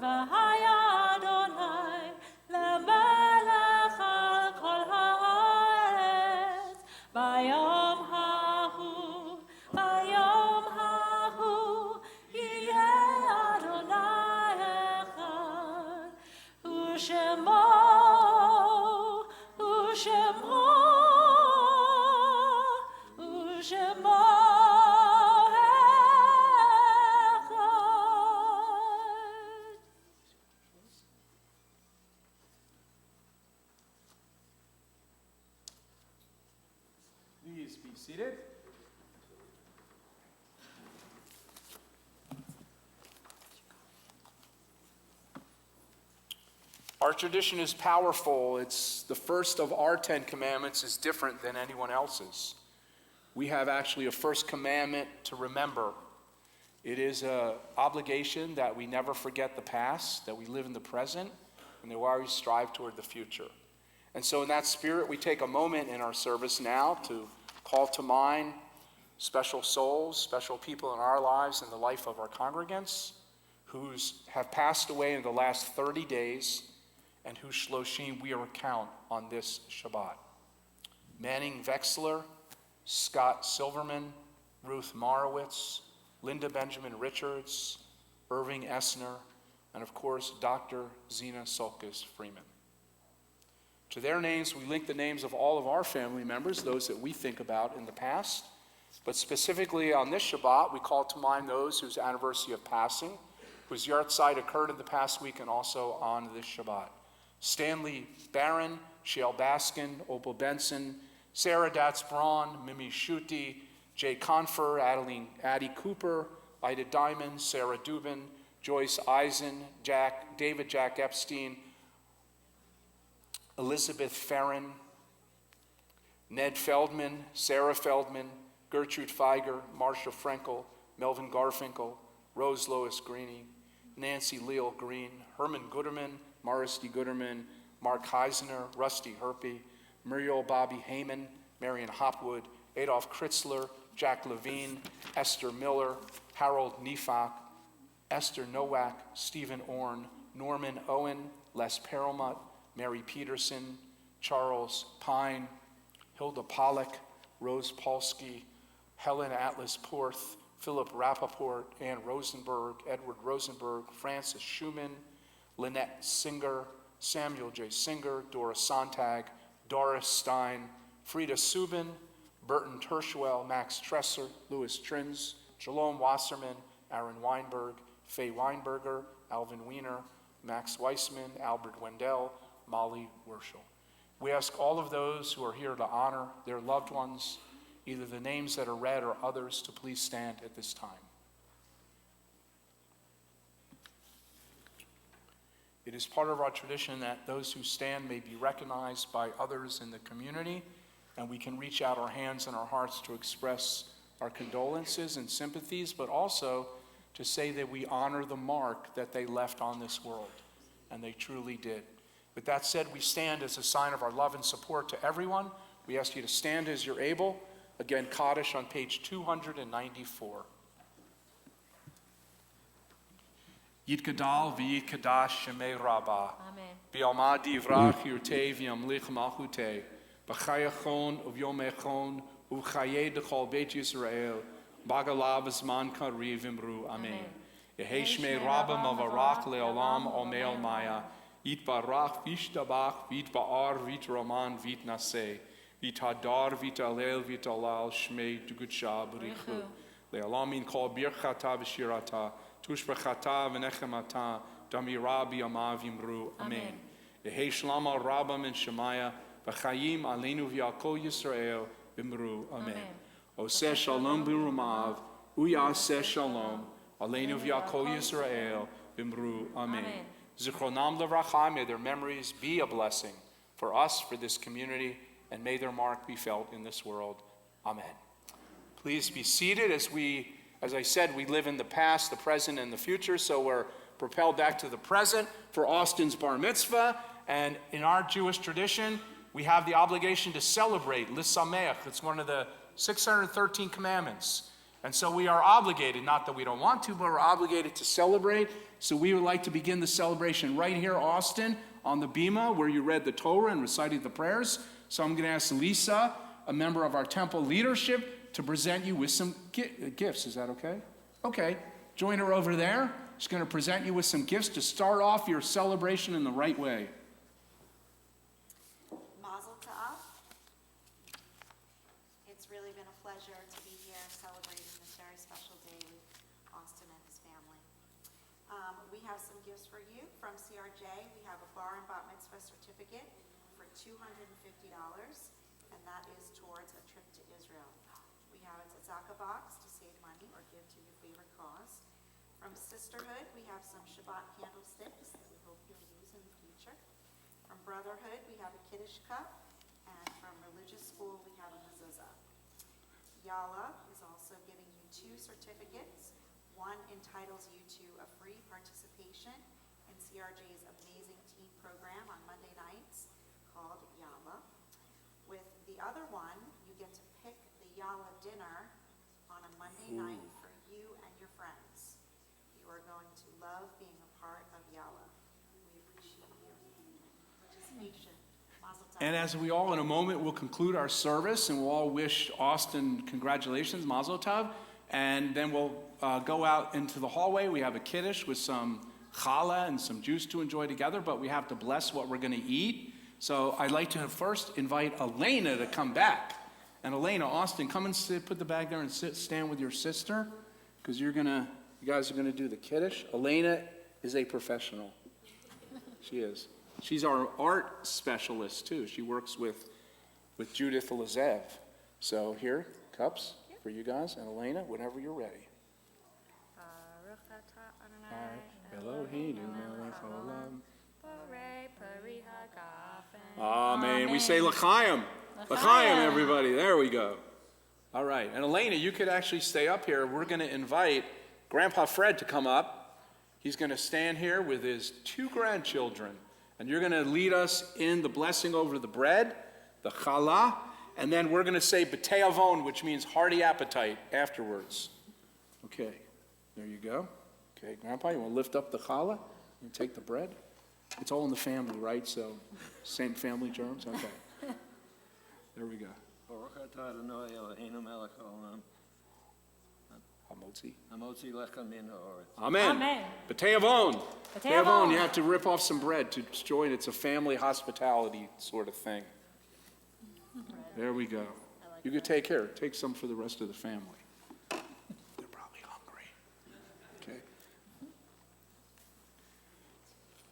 [SPEAKER 3] והיה אדוני למלך על כל הארץ, ביום ההוא, ביום ההוא, יהיה אדוני אחד, ושמו, ושמו, ושמו אחד.
[SPEAKER 11] Please be seated.
[SPEAKER 2] Our tradition is powerful. It's the first of our 10 commandments is different than anyone else's. We have actually a first commandment to remember. It is an obligation that we never forget the past, that we live in the present, and that we always strive toward the future. And so in that spirit, we take a moment in our service now to call to mind special souls, special people in our lives and the life of our congregants who have passed away in the last 30 days and whose shloshim we recount on this Shabbat. Manning Vexler, Scott Silverman, Ruth Marowitz, Linda Benjamin Richards, Irving Essner, and of course, Dr. Zena Sulkis Freeman. To their names, we link the names of all of our family members, those that we think about in the past. But specifically on this Shabbat, we call to mind those whose anniversary of passing, whose yahrzeit occurred in the past week and also on this Shabbat. Stanley Barron, Shale Baskin, Opal Benson, Sarah Datz-Braun, Mimi Schutte, Jay Confer, Addie Cooper, Ida Diamond, Sarah Dubin, Joyce Eisen, David Jack Epstein, Elizabeth Farron, Ned Feldman, Sarah Feldman, Gertrude Feiger, Marcia Frankel, Melvin Garfinkel, Rose Lois Greeny, Nancy Leal Green, Herman Gooderman, Morris D. Gooderman, Mark Heisner, Rusty Herpy, Muriel Bobby Heyman, Marion Hopwood, Adolf Kritzler, Jack Levine, Esther Miller, Harold Nefak, Esther Nowak, Stephen Orn, Norman Owen, Les Perelmutt, Mary Peterson, Charles Pine, Hilda Pollack, Rose Polsky, Helen Atlas Porth, Philip Rappaport, Ann Rosenberg, Edward Rosenberg, Francis Schumann, Lynette Singer, Samuel J. Singer, Dora Sontag, Doris Stein, Frida Subin, Burton Tershwell, Max Tresser, Louis Trins, Jerome Wasserman, Aaron Weinberg, Faye Weinberger, Alvin Wiener, Max Weissman, Albert Wendell, Molly Werschel. We ask all of those who are here to honor their loved ones, either the names that are read or others, to please stand at this time. It is part of our tradition that those who stand may be recognized by others in the community, and we can reach out our hands and our hearts to express our condolences and sympathies, but also to say that we honor the mark that they left on this world, and they truly did. With that said, we stand as a sign of our love and support to everyone. We ask you to stand as you're able. Again, Kaddish on page 294. Yitgadal v'yitkadash shemei Rabbah.
[SPEAKER 3] Amen.
[SPEAKER 2] Bi'alma divrach yirtei v'yamlich malchutei. B'chayachon uv'yomechon uv'chayei d'chol beit Yisrael. Bagalav zman kariv imru. Amen. Yehei shmei Rabbah mavarach le'olam omei maya. Yitbarach v'ishtabach v'yitba'ar v'yitraman v'yitnaseh. V'yitadar v'yitalel v'yitalal shmei dugutsha b'richu. Le'alamin kol birchata v'shirata. Tushbachata v'nechemata, damira b'yama v'imru. Amen. Yehei shlama rabba min shemaya, v'chayim aleinu v'yakol Yisrael v'imru. Amen. Oseh shalom b'rumav, uyaseh shalom, aleinu v'yakol Yisrael, b'mru, amen. Zichronam levracha, may their memories be a blessing for us, for this community, and may their mark be felt in this world. Amen. Please be seated as I said, we live in the past, the present, and the future, so we're propelled back to the present for Austin's bar mitzvah. And in our Jewish tradition, we have the obligation to celebrate L'Sameach. It's one of the 613 commandments. And so we are obligated, not that we don't want to, but we're obligated to celebrate. So we would like to begin the celebration right here, Austin, on the bima, where you read the Torah and recited the prayers. So I'm going to ask Lisa, a member of our temple leadership, to present you with some gifts. Is that okay? Okay. Join her over there. She's going to present you with some gifts to start off your celebration in the right way.
[SPEAKER 1] Mazel tov. It's really been a pleasure to be here celebrating this very special day with Austin and his family. We have some gifts for you from CRJ. We have a bar and bat mitzvah certificate for $250, and that is towards a trip to Israel. We have a tzedakah box to save money or give to your favorite cause. From Sisterhood, we have some Shabbat candlesticks that we hope you'll use in the future. From Brotherhood, we have a Kiddush cup, and from Religious School, we have a mezuzah. Yala is also giving you 2 certificates. One entitles you to a free participation in CRJ's amazing teen program on Monday nights called Yala. With the other one, you get to pick the Yala dinner on a Monday night for you and your friends. You are going to love being a part of Yala. We appreciate your participation. Mazel tov.
[SPEAKER 2] And as we all in a moment will conclude our service, and we'll all wish Austin congratulations, Mazel Tov, and then we'll go out into the hallway. We have a kiddush with some challah and some juice to enjoy together, but we have to bless what we're going to eat. So I'd like to first invite Elena to come back. And Elena, Austin, come and sit, put the bag there and stand with your sister, because you guys are going to do the kiddush. Elena is a professional. She is. She's our art specialist, too. She works with Judith Lazev. So here, cups for you guys. And Elena, whenever you're ready. Eloheinu melech haolam. Amen. We say l'chaim. L'chaim, everybody. There we go. All right. And Elena, you could actually stay up here. We're going to invite Grandpa Fred to come up. He's going to stand here with his 2 grandchildren. And you're going to lead us in the blessing over the bread, the challah, and then we're going to say b'tei avon, which means hearty appetite, afterwards. Okay. There you go. Okay, Grandpa, you want to lift up the challah and take the bread? It's all in the family, right? So, same family germs? Okay. There we go.
[SPEAKER 10] Baruch atah Adonai Eloheinu melech haolam. Hamotzi lechem min haaretz.
[SPEAKER 2] Amen.
[SPEAKER 3] Amen.
[SPEAKER 2] B'tei avon.
[SPEAKER 3] B'tei avon.
[SPEAKER 2] You have to rip off some bread to join. It's a family hospitality sort of thing. There we go. You could take some for the rest of the family. They're probably hungry. Okay.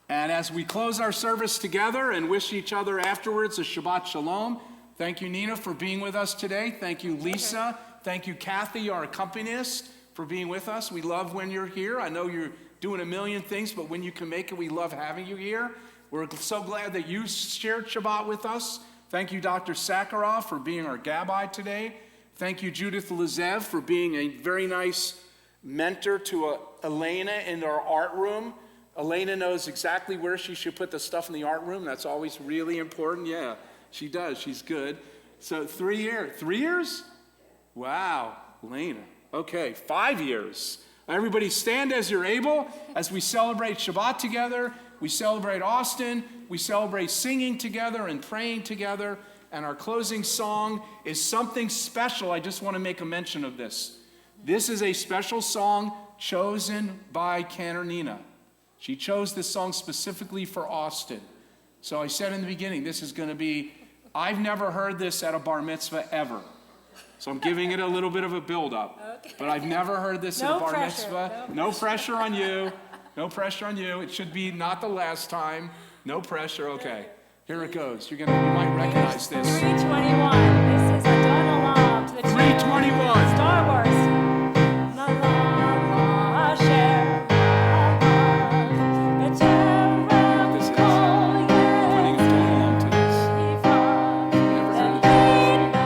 [SPEAKER 2] And as we close our service together and wish each other afterwards a Shabbat Shalom, thank you, Nina, for being with us today. Thank you, Lisa. Thank you, Kathy, our accompanist, for being with us. We love when you're here. I know you're doing a million things, but when you can make it, we love having you here. We're so glad that you shared Shabbat with us. Thank you, Dr. Sakharov, for being our gabbai today. Thank you, Judith Lazev, for being a very nice mentor to Elena in our art room. Elena knows exactly where she should put the stuff in the art room. That's always really important. Yeah, she does. She's good. So 3 years. 3 years? Wow, Elena. Okay, 5 years. Everybody stand as you're able as we celebrate Shabbat together. We celebrate Austin. We celebrate singing together and praying together. And our closing song is something special. I just want to make a mention of this. This is a special song chosen by Cantor Nina. She chose this song specifically for Austin. So I said in the beginning, this is going to be, I've never heard this at a bar mitzvah ever. So I'm giving it a little bit of a build-up. Okay. But I've never heard this at a bar mitzvah. No pressure on you. No pressure on you. It should be not the last time. No pressure. Okay. Here it goes. You might recognize this.
[SPEAKER 3] 321. This is Adon Olam to the
[SPEAKER 2] 2021.
[SPEAKER 3] Star Wars. La la la, share our love.
[SPEAKER 2] This is putting a tone to this. Never heard of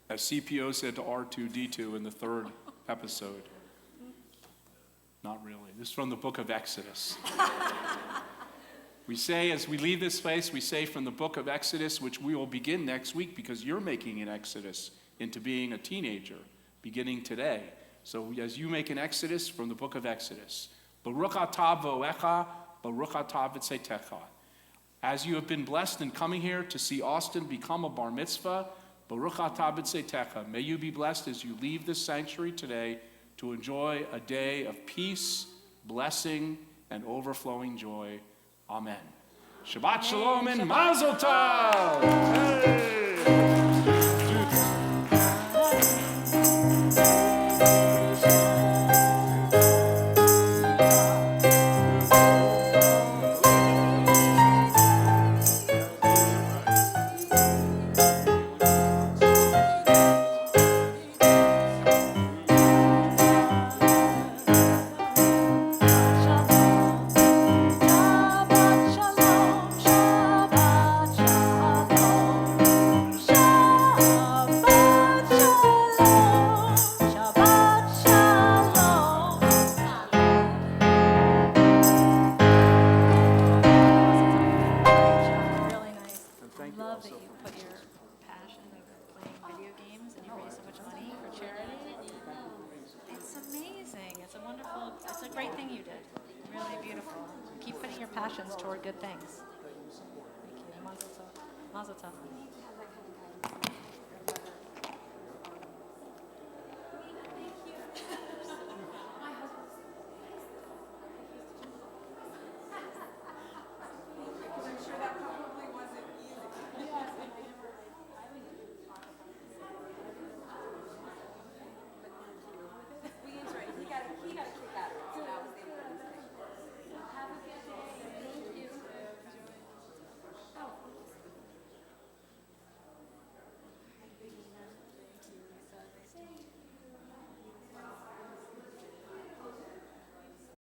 [SPEAKER 2] As CPO said to R2D2 in the third episode. Not really. This is from the book of Exodus. We say, as we leave this place, we say from the book of Exodus, which we will begin next week because you're making an exodus into being a teenager, beginning today. So as you make an exodus from the book of Exodus, Baruch atah vo'echa, Baruch atah v'tzetecha. As you have been blessed in coming here to see Austin become a bar mitzvah, Baruch atah v'tzetecha. May you be blessed as you leave this sanctuary today to enjoy a day of peace, blessing, and overflowing joy. Amen. Shabbat shalom and mazel tov. Hey.
[SPEAKER 3] Passions toward good things. Thank you. Mazel tov. Mazel tov.